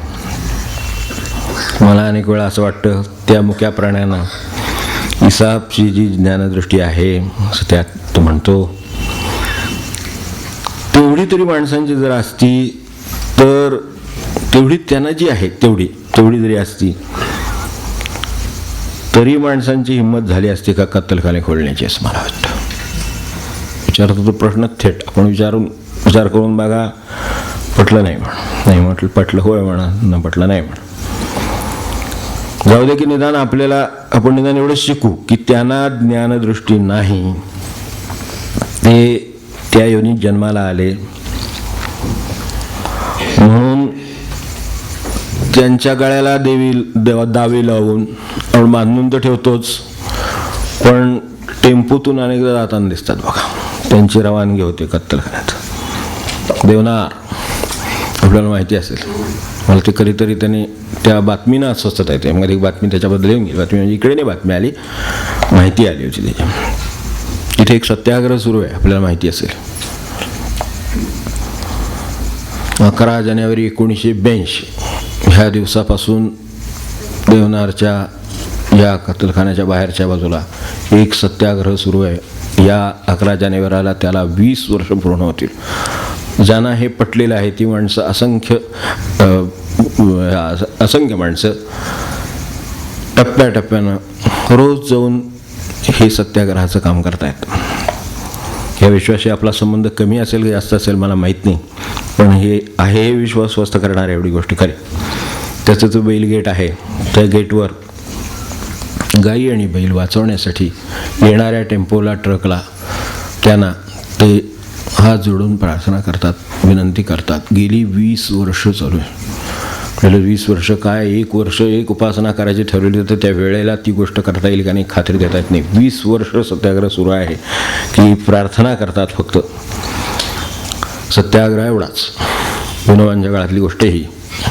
मला अनेक वेळा असं वाटतं त्या मुक्या प्राण्यांना इसापची जी ज्ञानदृष्टी आहे असं त्यात तो म्हणतो, तेवढी तरी माणसांची जर असती तर तेवढी त्यांना जी आहे तेवढी जरी असती तरी माणसांची हिंमत झाली असते का कत्तलखाने खोलण्याची, असं मला वाटतं. विचारतो तो प्रश्न थेट आपण विचार करून बघा. पटलं नाही नाही म्हटलं, पटलं होय म्हणा, न पटलं नाही म्हणा. जाऊ दे की निदान आपण निदान एवढं शिकू की त्यांना ज्ञानदृष्टी नाही, ते त्या योनीत जन्माला आले म्हणून त्यांच्या गळ्याला दावी लावून आपण बांधून तर ठेवतोच, पण टेम्पोतून अनेकदा जाताना दिसतात बघा, त्यांची रवानगी होते कत्तलखान्यात. देवनार आपल्याला माहिती असेल, मला ते कधीतरी त्यांनी त्या बातमीनं अस्वस्थता येते, मग एक बातमी त्याच्याबद्दल येऊन गेली. बातमी म्हणजे इकडे नाही बातमी आली, माहिती आली होती त्याच्या. तिथे एक सत्याग्रह सुरू आहे, आपल्याला माहिती असेल. 11 जानेवारी 1982 ह्या दिवसापासून देवनारच्या या कत्तलखान्याच्या बाहेरच्या बाजूला एक सत्याग्रह सुरू आहे. या 11 जानेवारीला त्याला 20 वर्ष पूर्ण होतील. ज्यांना हे पटलेलं आहे ती माणसं असंख्य माणसं टप्प्याटप्प्यानं रोज जाऊन हे सत्याग्रहाचं काम करतायत. या विश्वाशी आपला संबंध कमी असेल की जास्त असेल मला माहीत नाही, पण हे आहे हे विश्वास स्वस्थ करणारी एवढी गोष्ट खरी. त्याचं जो बैल गेट आहे त्या गेटवर गाई आणि बैल वाचवण्यासाठी येणाऱ्या टेम्पोला, ट्रकला त्यांना ते हात जोडून प्रार्थना करतात, विनंती करतात. गेली 20 वर्ष चालू आहे. गेलं 20 वर्ष काय, 1 वर्ष एक उपासना करायची ठरवली तर त्या वेळेला ती गोष्ट करता येईल का नाही खात्री देता येत नाही. 20 वर्ष सत्याग्रह सुरू आहे की प्रार्थना करतात फक्त. सत्याग्रह एवढाच. विनोबांच्या काळातली गोष्ट ही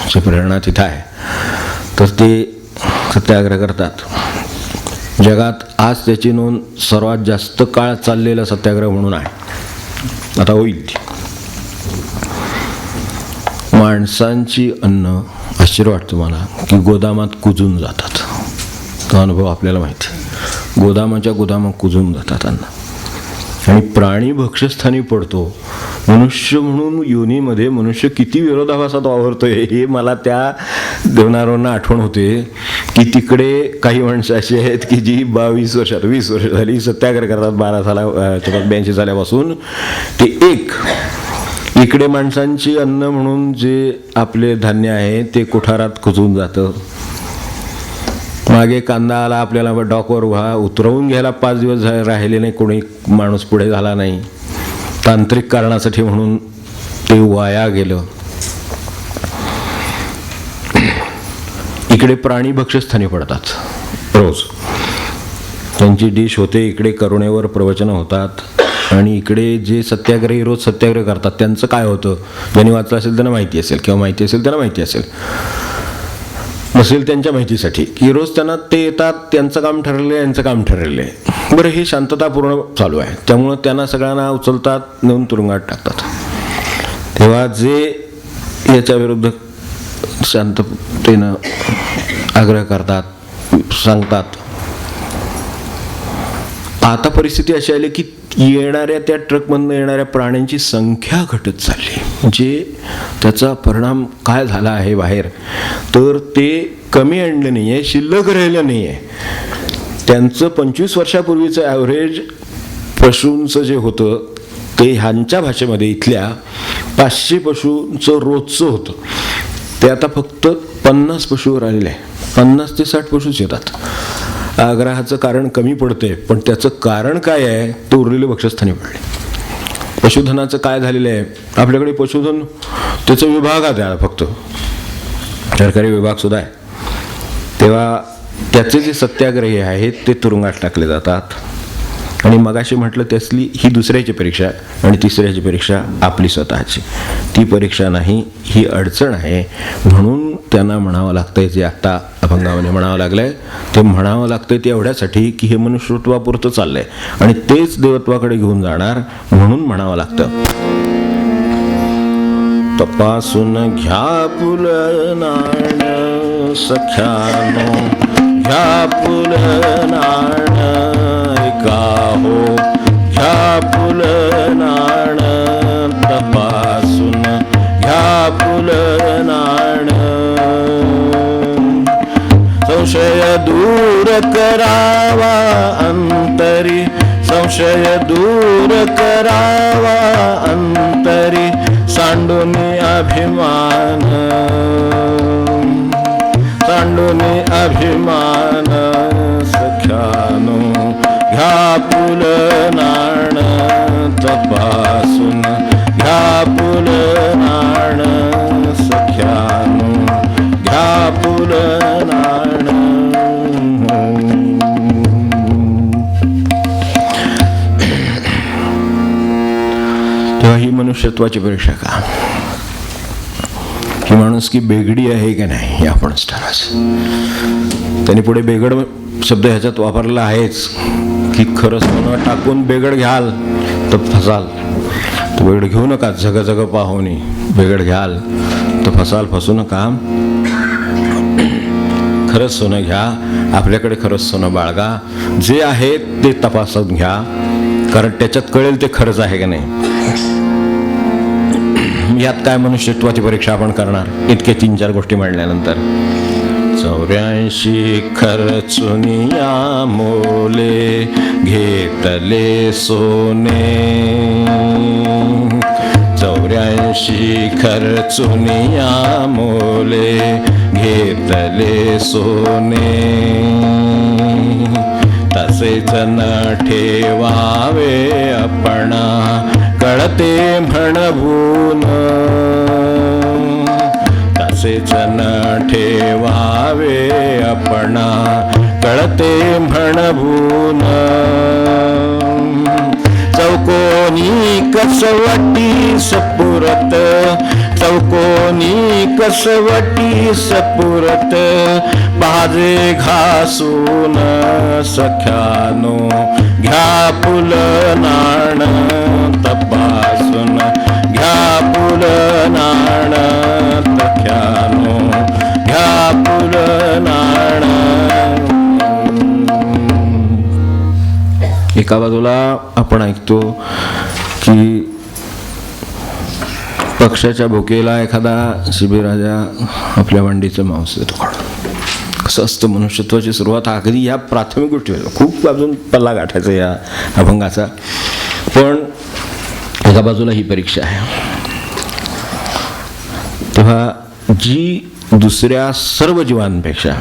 जी प्रेरणा तिथं आहे. तर ते सत्याग्रह करतात. जगात आज त्याची नोंद सर्वात जास्त काळ चाललेला सत्याग्रह म्हणून आहे. आता होईल ती. माणसांची अन्न, आश्चर्य वाटतं मला की गोदामात कुजून जातात. तो अनुभव आपल्याला माहिती. गोदामाच्या गोदामात कुजून जातात अन्न. आणि प्राणी भक्ष्यस्थानी पडतो. मनुष्य म्हणून योनीमध्ये मनुष्य किती विरोधाभासात वावरतोय हे मला त्या देवनारांना आठवण होते की तिकडे काही माणसं अशी आहेत की जी 20 वर्ष झाली सत्याग्रह करतात. 82 झाल्यापासून ते इकडे माणसांची अन्न म्हणून जे आपले धान्य आहे ते कोठारात कुजून जातं. मागे कांदा आला, आपल्याला डॉकवर उतरवून घ्यायला 5 दिवस राहिले नाही, कोणी माणूस पुढे झाला नाही. तांत्रिक कारणासाठी म्हणून ते वाया गेलं. इकडे प्राणी भक्ष्यस्थानी पडतात रोज. त्यांची डिश होते, इकडे करुणेवर प्रवचनं होतात. आणि इकडे जे सत्याग्रही रोज सत्याग्रह करतात त्यांचं काय होतं, ज्यांनी वाचलं असेल त्यांना माहिती असेल, किंवा माहिती असेल त्यांना माहिती असेल, नसेल त्यांच्या माहितीसाठी की रोज त्यांना ते येतात, त्यांचं काम ठरलेलं आहे, यांचं काम ठरलेलं आहे. बरं, हे शांततापूर्ण चालू आहे. त्यामुळं त्यांना सगळ्यांना उचलतात, नेऊन तुरुंगात टाकतात. तेव्हा जे याच्या विरुद्ध शांततेनं आग्रह करतात, सांगतात, आता परिस्थिती अशी आली की येणाऱ्या त्या ट्रकमधनं येणाऱ्या प्राण्यांची संख्या घटत चालली. जे त्याचा परिणाम काय झाला आहे बाहेर, तर ते कमी आणलं नाही आहे, शिल्लक राहिलं नाही आहे. त्यांचं 25 वर्षापूर्वीचं ॲव्हरेज पशूंचं जे होतं ते ह्यांच्या भाषेमध्ये इथल्या 500 पशूंचं रोजचं होतं. ते आता फक्त 50 पशूवर आलेलं आहे. 50 ते 60 पशूच येतात. आग्रहाचं कारण कमी पडते, पण त्याचं कारण काय आहे, ते उरलेले भक्ष्यस्थानी पडले. पशुधनाचं काय झालेलं आहे, आपल्याकडे पशुधन त्याचं विभागात आहे, फक्त सरकारी विभाग सुद्धा आहे. तेव्हा त्याचे जे सत्याग्रही आहेत ते तुरुंगात टाकले जातात. आणि मगाशी म्हटलं त्यातली ही दुसऱ्याची परीक्षा आणि तिसऱ्याची परीक्षा आपली स्वतःची. ती परीक्षा नाही, ही अडचण आहे. म्हणून त्यांना म्हणावं लागतंय, जे आत्ता अभंगामध्ये म्हणावं लागलंय ते म्हणावं लागतंय ते एवढ्यासाठी की हे मनुष्यत्वापुरतं चाललंय आणि तेच देवत्वाकडे घेऊन जाणार, म्हणून म्हणावं लागतं. तपासून घ्या पुलनाण सख्यानो, घ्या पुलनाण गाहो, घ्या पुलनाण तपासून घ्या पुलनाण. संशय दूर करावा अंतरी, संशय दूर करावा अंतरी, सांडून अभिमान, सांडून अभिमान सख्यानो, घ्या पुलनाण तपासून घ्या पुलनाण सख्यानो, घ्या पुलनाण. तेव्हा ही मनुष्यत्वाची परीक्षा का, ही माणूस की बेगडी आहे की नाही हे आपणच ठरवायचं. त्यांनी पुढे बेगड शब्द ह्याच्यात वापरलेला आहेच की खरं सोनं टाकून बेगड घ्याल तर फसाल, तर बेगड घेऊ नका. जग जग पाहुणी बेगड घ्याल तर फसाल, फसू नका. खरंच सोनं घ्या, आपल्याकडे खरंच सोनं बाळगा. जे आहे ते तपासून घ्या, कारण त्याच्यात कळेल ते खरंच आहे की नाही. यात काय मनुष्यत्वाची परीक्षा आपण करणार इतके 3-4 गोष्टी म्हणल्यानंतर. 84 खर्चुनिया मोले घेतले सोने, 84 खर्चुनिया मोले घेतले सोने, तसेच न ठेवावे आपणा कळते म्हणून तसेच न ठेवावे आपणा कळते म्हणून चौकोनी कसवटी सपुरत चौकोनी कसवटी सपुरत बाजे घासून सख्यानो घ्या पुल नाण तपासून घ्या पुल नाण सख्यानो घ्या पुल नाण. एका बाजूला आपण ऐकतो की पक्षाच्या भुकेला एखादा शिबिराजा आपल्या मांडीचं मांस देतो काढून. कसं असतं मनुष्यत्वाची सुरुवात अगदी या प्राथमिक गोष्टी खूप अजून पल्ला गाठायचा या अभंगाचा. पण एका बाजूला ही परीक्षा आहे. तेव्हा जी दुसऱ्या सर्व जीवांपेक्षा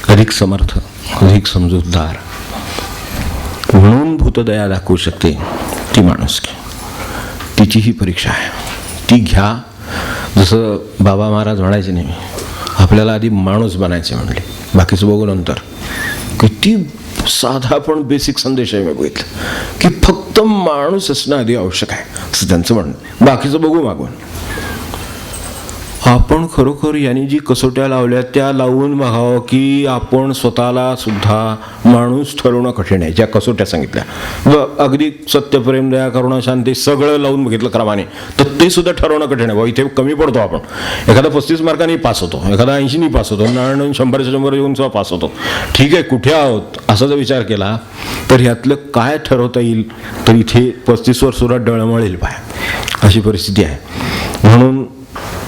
अधिक समर्थ अधिक समजूतदार म्हणून भूतदया दाखवू शकते ती माणुसकी. तिची ही परीक्षा आहे. ती घ्या. जसं बाबा महाराज म्हणायचे नेहमी आपल्याला आधी माणूस बनायचे म्हणले, बाकीचं बघू नंतर. किती साधा पण बेसिक संदेश आहे. मी बघितलं की फक्त माणूस असणं आधी आवश्यक आहे असं त्यांचं म्हणणं. बाकीचं बघू मागून. आपण खरोखर यांनी जी कसोट्या लावल्या त्या लावून बघावं की आपण स्वतःला सुद्धा माणूस ठरवणं कठीण आहे. ज्या कसोट्या सांगितल्या अगदी सत्य, प्रेम, दया, करुणा, शांती सगळं लावून बघितलं क्रमाने तर ते सुद्धा ठरवणं कठीण आहे. इथे कमी पडतो आपण. एखादा 35 मार्कांनी पास होतो, एखादा 80नी पास होतो, 100 येऊन सुद्धा पास होतो. ठीक आहे, कुठे आहोत असा जर विचार केला तर ह्यातलं काय ठरवता येईल तर इथे 35वर सुद्धा डळमळेल पाय अशी परिस्थिती आहे. म्हणून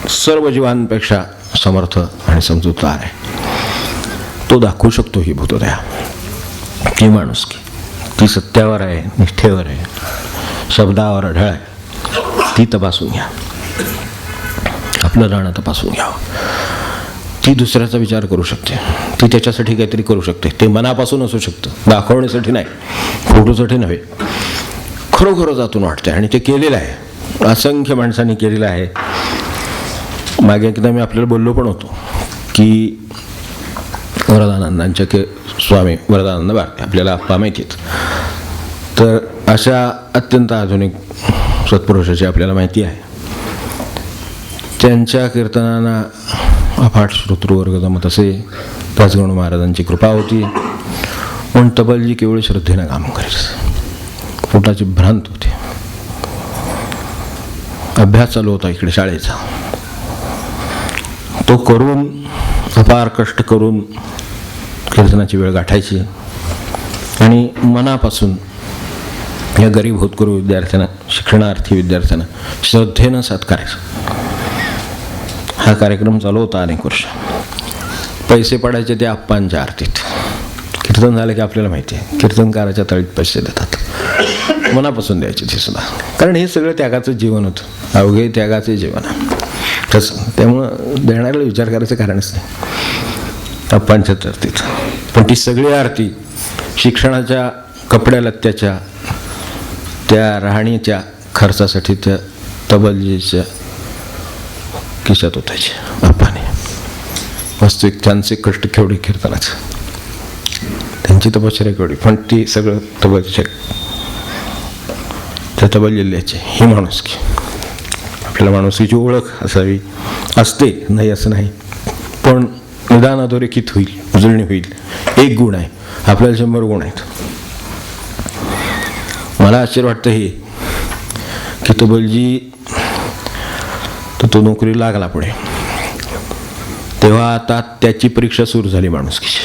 सर्व जीवांपेक्षा समर्थ आणि समजूतदार आहे. तो दाखवू शकतो ही भूतदया. ती माणुसकी ती सत्यावर आहे, निष्ठेवर आहे, शब्दावर अढळ आहे. ती तपासून घ्या. आपलं राहणं तपासून घ्यावं. ती दुसऱ्याचा विचार करू शकते. ती त्याच्यासाठी काहीतरी करू शकते. ते मनापासून असू शकतं, दाखवण्यासाठी नाही, फोटोसाठी नव्हे. खरोखरच आतून वाटते आणि ते केलेलं आहे. असंख्य माणसांनी केलेलं आहे. मागे एकदा मी आपल्याला बोललो पण होतो की वरदानंदांच्या स्वामी वरदानंद भारती आपल्याला आप्पा माहितीच. तर अशा अत्यंत आधुनिक सत्पुरुषाची आपल्याला माहिती आहे. त्यांच्या कीर्तनांना अफाट श्रोतृवर्ग जमत असे. दासगणू महाराजांची कृपा होती. पण तबलजी केवळ श्रद्धेनं काम करायचं. पोटाची भ्रांत होती. अभ्यास चालू होता इकडे शाळेचा. तो करून अपार कष्ट करून कीर्तनाची वेळ गाठायची आणि मनापासून या गरीब होतकरू विद्यार्थ्यांना, शिक्षणार्थी विद्यार्थ्यांना श्रद्धेनं साथ करायचं. हा कार्यक्रम चालू होता अनेक वर्ष. पैसे पडायचे ते आप्पांच्या आरतीत. कीर्तन झालं की आपल्याला माहिती आहे कीर्तनकाराच्या तळीत पैसे देतात. मनापासून द्यायचे ते सुद्धा. कारण हे सगळं त्यागाचं जीवन होतं. अवघे त्यागाचे जीवन तसं. त्यामुळं देणाऱ्याला विचार करायचं कारणच नाही आप्पांच्या आरतीत. पण ती सगळी आरती शिक्षणाच्या, कपड्या लत्त्याच्या, त्या राहणीच्या खर्चासाठी त्या तबलजीच्या खिशात होतायचे आप्पाने. वास्तविक त्यांचे कष्ट केवढे कीर्तनाचं, त्यांची तपश्चर्या केवढी. पण ती सगळं तबलजीच्या त्या तबलजील्याचे. ही माणुसकी. आपल्याला माणुसकीची ओळख असावी, असते नाही असं नाही, पण निदान अधोरेखित होईल, उजळणी होईल. एक गुण आहे, आपल्याला 100 गुण आहेत. मला आश्चर्य वाटतं हे की तबलजी तर तो नोकरी लागला पुढे, तेव्हा आता त्याची परीक्षा सुरू झाली माणुसकीची.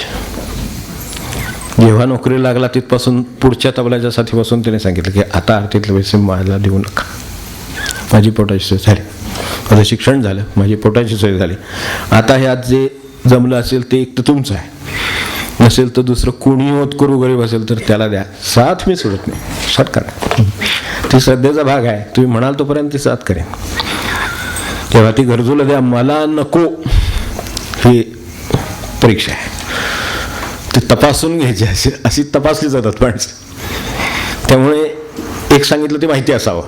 जेव्हा नोकरी लागला तिथपासून पुढच्या तबलाच्या साथीपासून त्याने सांगितलं की आता आरतीतले पैसे मला देऊ नका. माझी पोटाची सोय झाली, माझं शिक्षण झालं, माझी पोटाची सोय झाली. आता ह्यात जे जमलं असेल ते एक तर तुमचं आहे, नसेल तर दुसरं कोणी होत करू गरीब असेल तर त्याला द्या. साथ मी सोडत नाही, साथ करा. ती श्रद्धेचा भाग आहे. तुम्ही म्हणाल तोपर्यंत ती साथ करेन. तेव्हा ती गरजूला द्या, मला नको. ही परीक्षा आहे. ते तपासून घ्यायची, अशी तपासली जातात माणसं. त्यामुळे एक सांगितलं ते माहिती असावं,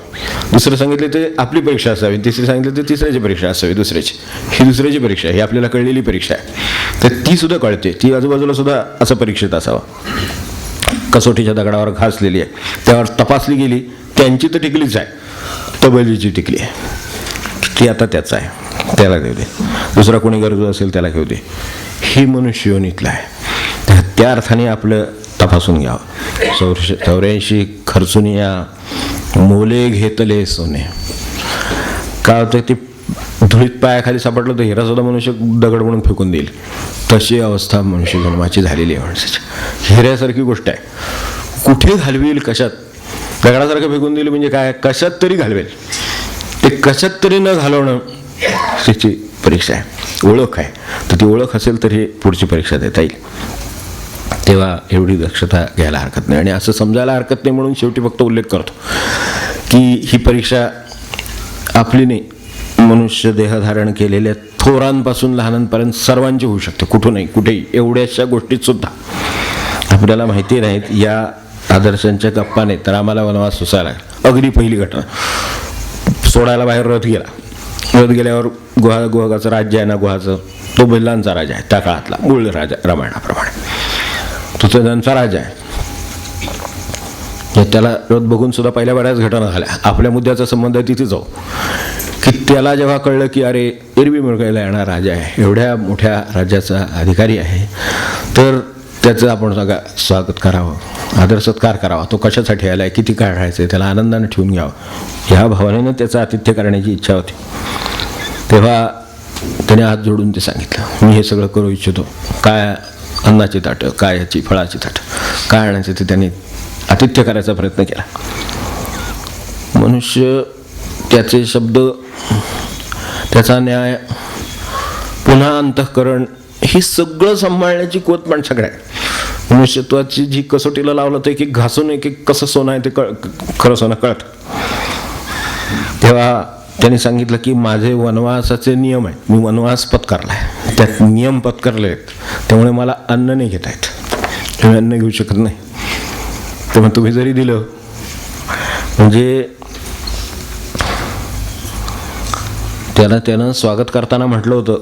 दुसरं सांगितलं ते आपली परीक्षा असावी, तिसरी सांगितलं ते तिसऱ्याची परीक्षा असावी, दुसऱ्याची ही दुसऱ्याची परीक्षा, ही आपल्याला कळलेली परीक्षा आहे. तर ती सुद्धा कळते, ती आजूबाजूला सुद्धा असं परीक्षित असावं. कसोटीच्या दगडावर घासलेली आहे, त्यावर तपासली गेली, त्यांची तर टिकलीच आहे, तबलीची टिकली आहे, ती आता त्याचं आहे, त्याला घेऊ दे, दुसरा कोणी गरजू असेल त्याला घेऊ दे. ही मनुष्य योनीतलं आहे. त्या अर्थाने आपलं तपासून घ्यावं. 84 खर्चून या मोले घेतले सोने. काय होतं, ते धुळीत पायाखाली सापडलं तर हिरा सुद्धा मनुष्य दगड म्हणून फेकून देईल, तशी अवस्था मनुष्य जन्माची झालेली आहे माणसाची. हिऱ्यासारखी गोष्ट आहे, कुठे घालवेल, कशात, दगडासारखं फेकून दिलं म्हणजे काय, कशात तरी घालवेल, ते कशात तरी न घालवणं त्याची परीक्षा आहे. ओळख आहे, तर ती ओळख असेल तर ही पुढची परीक्षा देता येईल. तेव्हा एवढी दक्षता घ्यायला हरकत नाही. आणि असं समजायला हरकत नाही म्हणून शेवटी फक्त उल्लेख करतो की ही परीक्षा आपली नाही, मनुष्य देह धारण केलेल्या थोरांपासून लहानांपर्यंत सर्वांची होऊ शकते, कुठूनही कुठेही. एवढ्याशा गोष्टीत सुद्धा आपल्याला माहिती नाहीत, या आदर्शांच्या गप्पा नाही तर आम्हाला वनवास सोसायला. अगदी पहिली घटना, सोडायला बाहेर रथ गेला, रथ गेल्यावर गुहागाचं राज्य आहे ना, गुहाचं, तो बैलांचा राजा आहे त्या काळातला, मूळ राजा रामायणाप्रमाणे तो त्यांचा राजा आहे. त्याला रथ बघून सुद्धा पहिल्या बऱ्याच घटना झाल्या. आपल्या मुद्द्याचा संबंध आहे तिथे जाऊ की त्याला जेव्हा कळलं की अरे एरवी मिळवायला येणार राजा आहे, एवढ्या मोठ्या राज्याचा अधिकारी आहे, तर त्याचं आपण सगळं स्वागत करावं, आदर सत्कार करावा. तो कशासाठी आला आहे, किती काय राहायचं आहे, त्याला आनंदाने ठेवून घ्यावं, ह्या भावनेनं त्याचं आतिथ्य करण्याची इच्छा होती. तेव्हा त्याने हात जोडून ते सांगितलं, मी हे सगळं करू इच्छितो. काय अन्नाची ताटं, काय याची फळाची ताटं, काय आणायचं ते त्यांनी आतिथ्य करायचा प्रयत्न केला. मनुष्य त्याचे शब्द, त्याचा न्याय, पुन्हा अंतःकरण, हे सगळं सांभाळण्याची कोत माणसाकडे आहे. मनुष्यत्वाची जी कसोटीला लावलं तर एक घासून एक कसं सोनं आहे ते खरं सोनं कळतं. तेव्हा त्यांनी सांगितलं की माझे वनवासाचे नियम आहेत, मी वनवास पत्करला आहे, त्यात नियम पत्करले आहेत, त्यामुळे मला अन्न नाही घेता येत, तुम्ही अन्न घेऊ शकत नाही. तेव्हा तुम्ही जरी दिलं म्हणजे त्यानं स्वागत करताना म्हटलं होतं,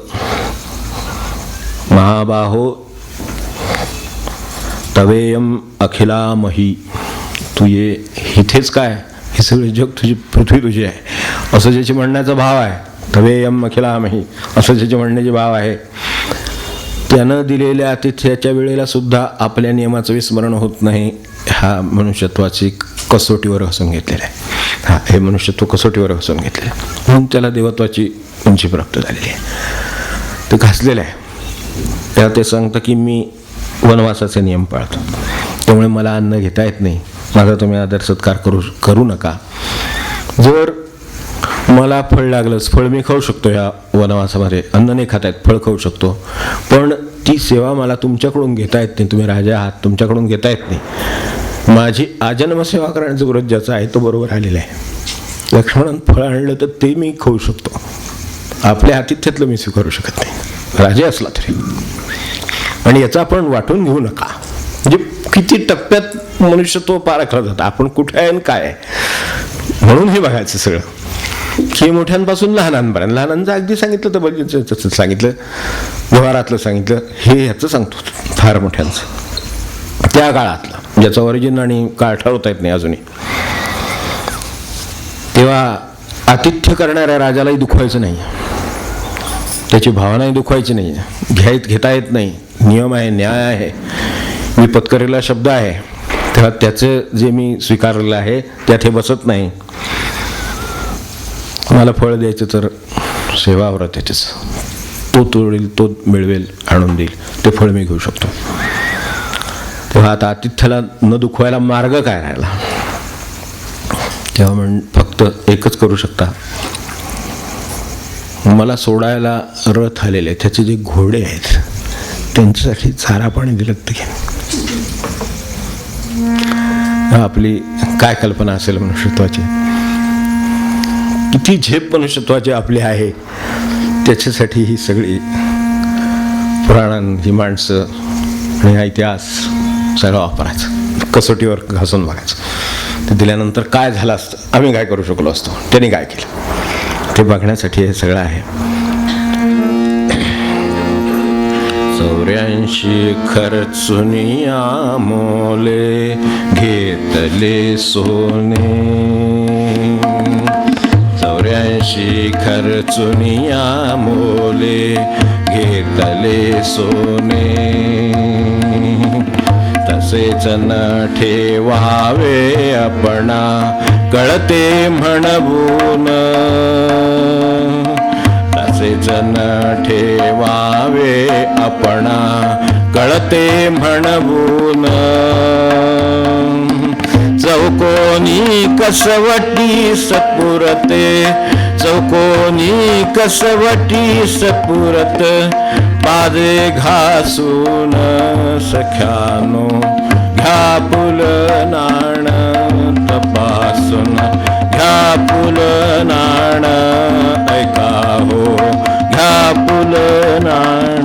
महाबाहो तवेयम अखिलामही, तू ये, इथेच काय, हे सगळे जग तुझी, पृथ्वी तुझी आहे, असं ज्याची म्हणण्याचा भाव आहे. तवेयम अखिलामही असं ज्याचे म्हणण्याचे भाव आहे, त्यानं दिलेल्या आतिथ्याच्या वेळेला सुद्धा आपल्या नियमाचं विस्मरण होत नाही. हा मनुष्यत्वाची कसोटीवर हसून घेतलेला आहे. हा, हे मनुष्यत्व कसोटीवर हसून घेतलेलं आहे, म्हणून त्याला देवत्वाची उंची प्राप्त झालेली आहे. ते घासलेलं आहे. तेव्हा ते सांगतं की मी वनवासाचे नियम पाळतो, त्यामुळे मला अन्न घेता येत नाही, माझा तुम्ही आदर सत्कार करू नका. जर मला फळ लागलंच, फळ मी खाऊ शकतो, या वनवासामध्ये अन्न नाही खाता येत, फळ खाऊ शकतो, पण ती सेवा मला तुमच्याकडून घेता येत नाही, तुम्ही राजा आहात, तुमच्याकडून घेता येत नाही. माझी आजन्म सेवा करण्याचं व्रत ज्याचा आहे तो बरोबर आलेला आहे. लक्ष्मणानं फळ आणलं तर ते मी खाऊ शकतो, आपल्या आतिथ्यातलं मी स्वीकारू शकत नाही, राजा असला तरी. आणि याचा आपण वाटून घेऊ नका. म्हणजे किती टप्प्यात मनुष्यत्व पारखलं जातं, आपण कुठे आहे आणि काय आहे, म्हणून हे बघायचं सगळं की मोठ्यांपासून लहानांपर्यंत. लहानांचं अगदी सांगितलं तर बघितलं सांगितलं, व्यवहारातलं सांगितलं, हे ह्याचं सांगतो फार मोठ्यांचं, त्या काळातलं ज्याचं ओरिजिन आणि काळ ठरवता येत नाही अजूनही. तेव्हा आतिथ्य करणाऱ्या राजालाही दुखवायचं नाही, त्याची भावनाही दुखवायची नाही, घेता येत नाही, नियम आहे, न्याय आहे, मी पत्करेला शब्द आहे, तेव्हा त्याचं जे मी स्वीकारलेलं आहे त्यात हे बसत नाही. मला फळ द्यायचं तर सेवाव्रत त्याचंच, तो तोडेल, तो मिळवेल, आणून देईल, ते फळ मी घेऊ शकतो. तेव्हा आता आतिथ्याला न दुखवायला मार्ग काय राहिला, तेव्हा फक्त एकच करू शकता, मला सोडायला रथ आलेले त्याचे जे घोडे आहेत त्यांच्यासाठी चारा पाणी दिलं तर आपली काय कल्पना असेल मनुष्यत्वाची, किती झेप मनुष्यत्वाची आपली आहे. त्याच्यासाठी ही सगळी पुराण, ही माणसं आणि हा इतिहास सगळं वापरायचं, कसोटीवर घासून बघायचं. ते दिल्यानंतर काय झालं असतं, आम्ही काय करू शकलो असतो, त्यांनी काय केलं, ते बघण्यासाठी हे सगळं आहे. 84 खर्चुनिया मोले घेतले सोने, 84 खर्चुनिया मोले घेतले सोने, तसेच न ठेवावे आपणा कळते म्हणून, तसेच न ठेवावे आपणा कळते म्हणून, चौकोनी कसवटी सपुरते, चौकोनी कसवटी सपुरत, पादे घासून सख्यानो घ्या पुलनाण, तपासून घ्या पुलनाण, ऐका हो घ्या पुलनाण.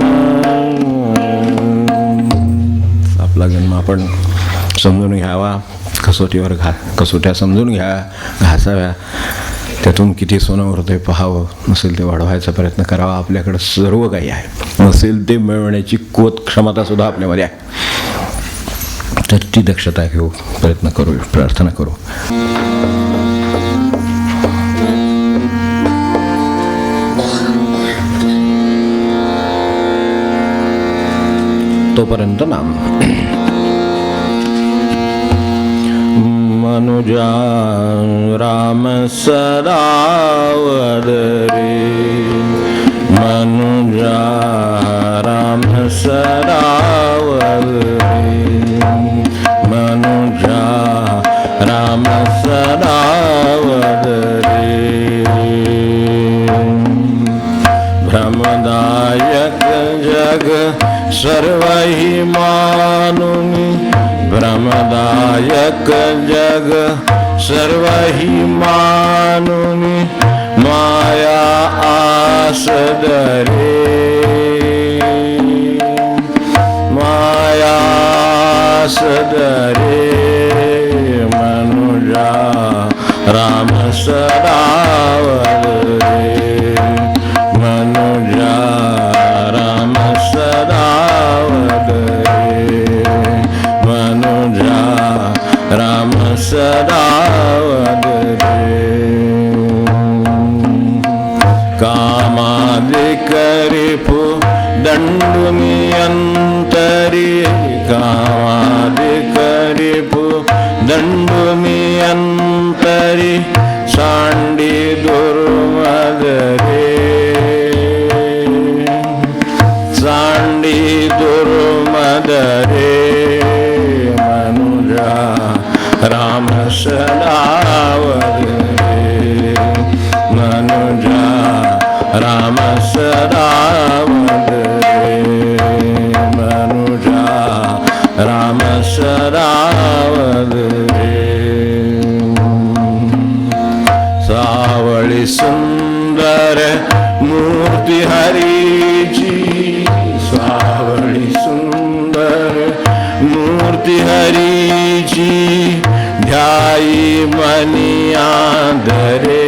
आपला जन्म आपण समजून घ्यावा, कसोटीवर कसोट्या समजून घ्या, घासाव्या, त्यातून किती सोनं उरते पाहावं, नसेल ते वाढवायचा प्रयत्न करावा. आपल्याकडं सर्व काही आहे, नसेल ते मिळवण्याची क्षमतासुद्धा आपल्यामध्ये आहे, तर ती दक्षता घेऊ, प्रयत्न करू, प्रार्थना करू. तोपर्यंत नाम. मनुजा राम सदा वदरे, मनुजा राम सदा वदरे, मनुजा राम सदा वदरे. भ्रमदायक जग सर्वहि मानुनि, भ्रमदायक जग सर्वहि मानुनि, माया आस धरे, माया आस धरे. मनुजा राम सदा वदरे, मनुजा राम सदा वदरे, मनुजा राम सदा वदरे. कामादिक रिपु दंडुनि अंतरी, कामादिक रिपु दंडुनि अंतरी, सांडी दुर्मदरे, सांडी दुर्मदरे. मनुजा राम सदा वदरे, मनुजा राम सदा वदरे, मनुजा राम सदा वदरे. सावळी सुंदर मूर्ती हरीची, सावळी सुंदर मूर्ती हरीची, ध्याई मनी आदरे,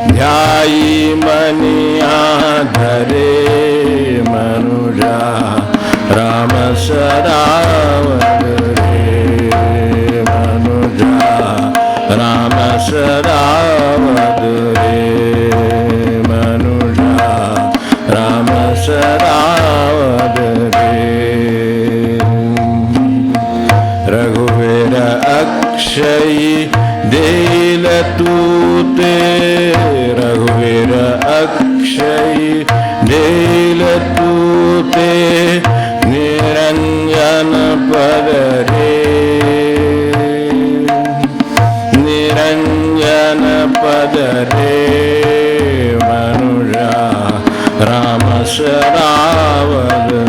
ध्याई मनी आदरे. मनुजा राम सदा वदरे, मनुजा राम सदा वदरे, मनुजा राम सदा वदरे. रघुवीर अक्षयी देल तूते, रघुवीर अक्षयी देल तूते, निरंजन पद रे, निरंजन पद रे. मनुजा राम सदा वदरे,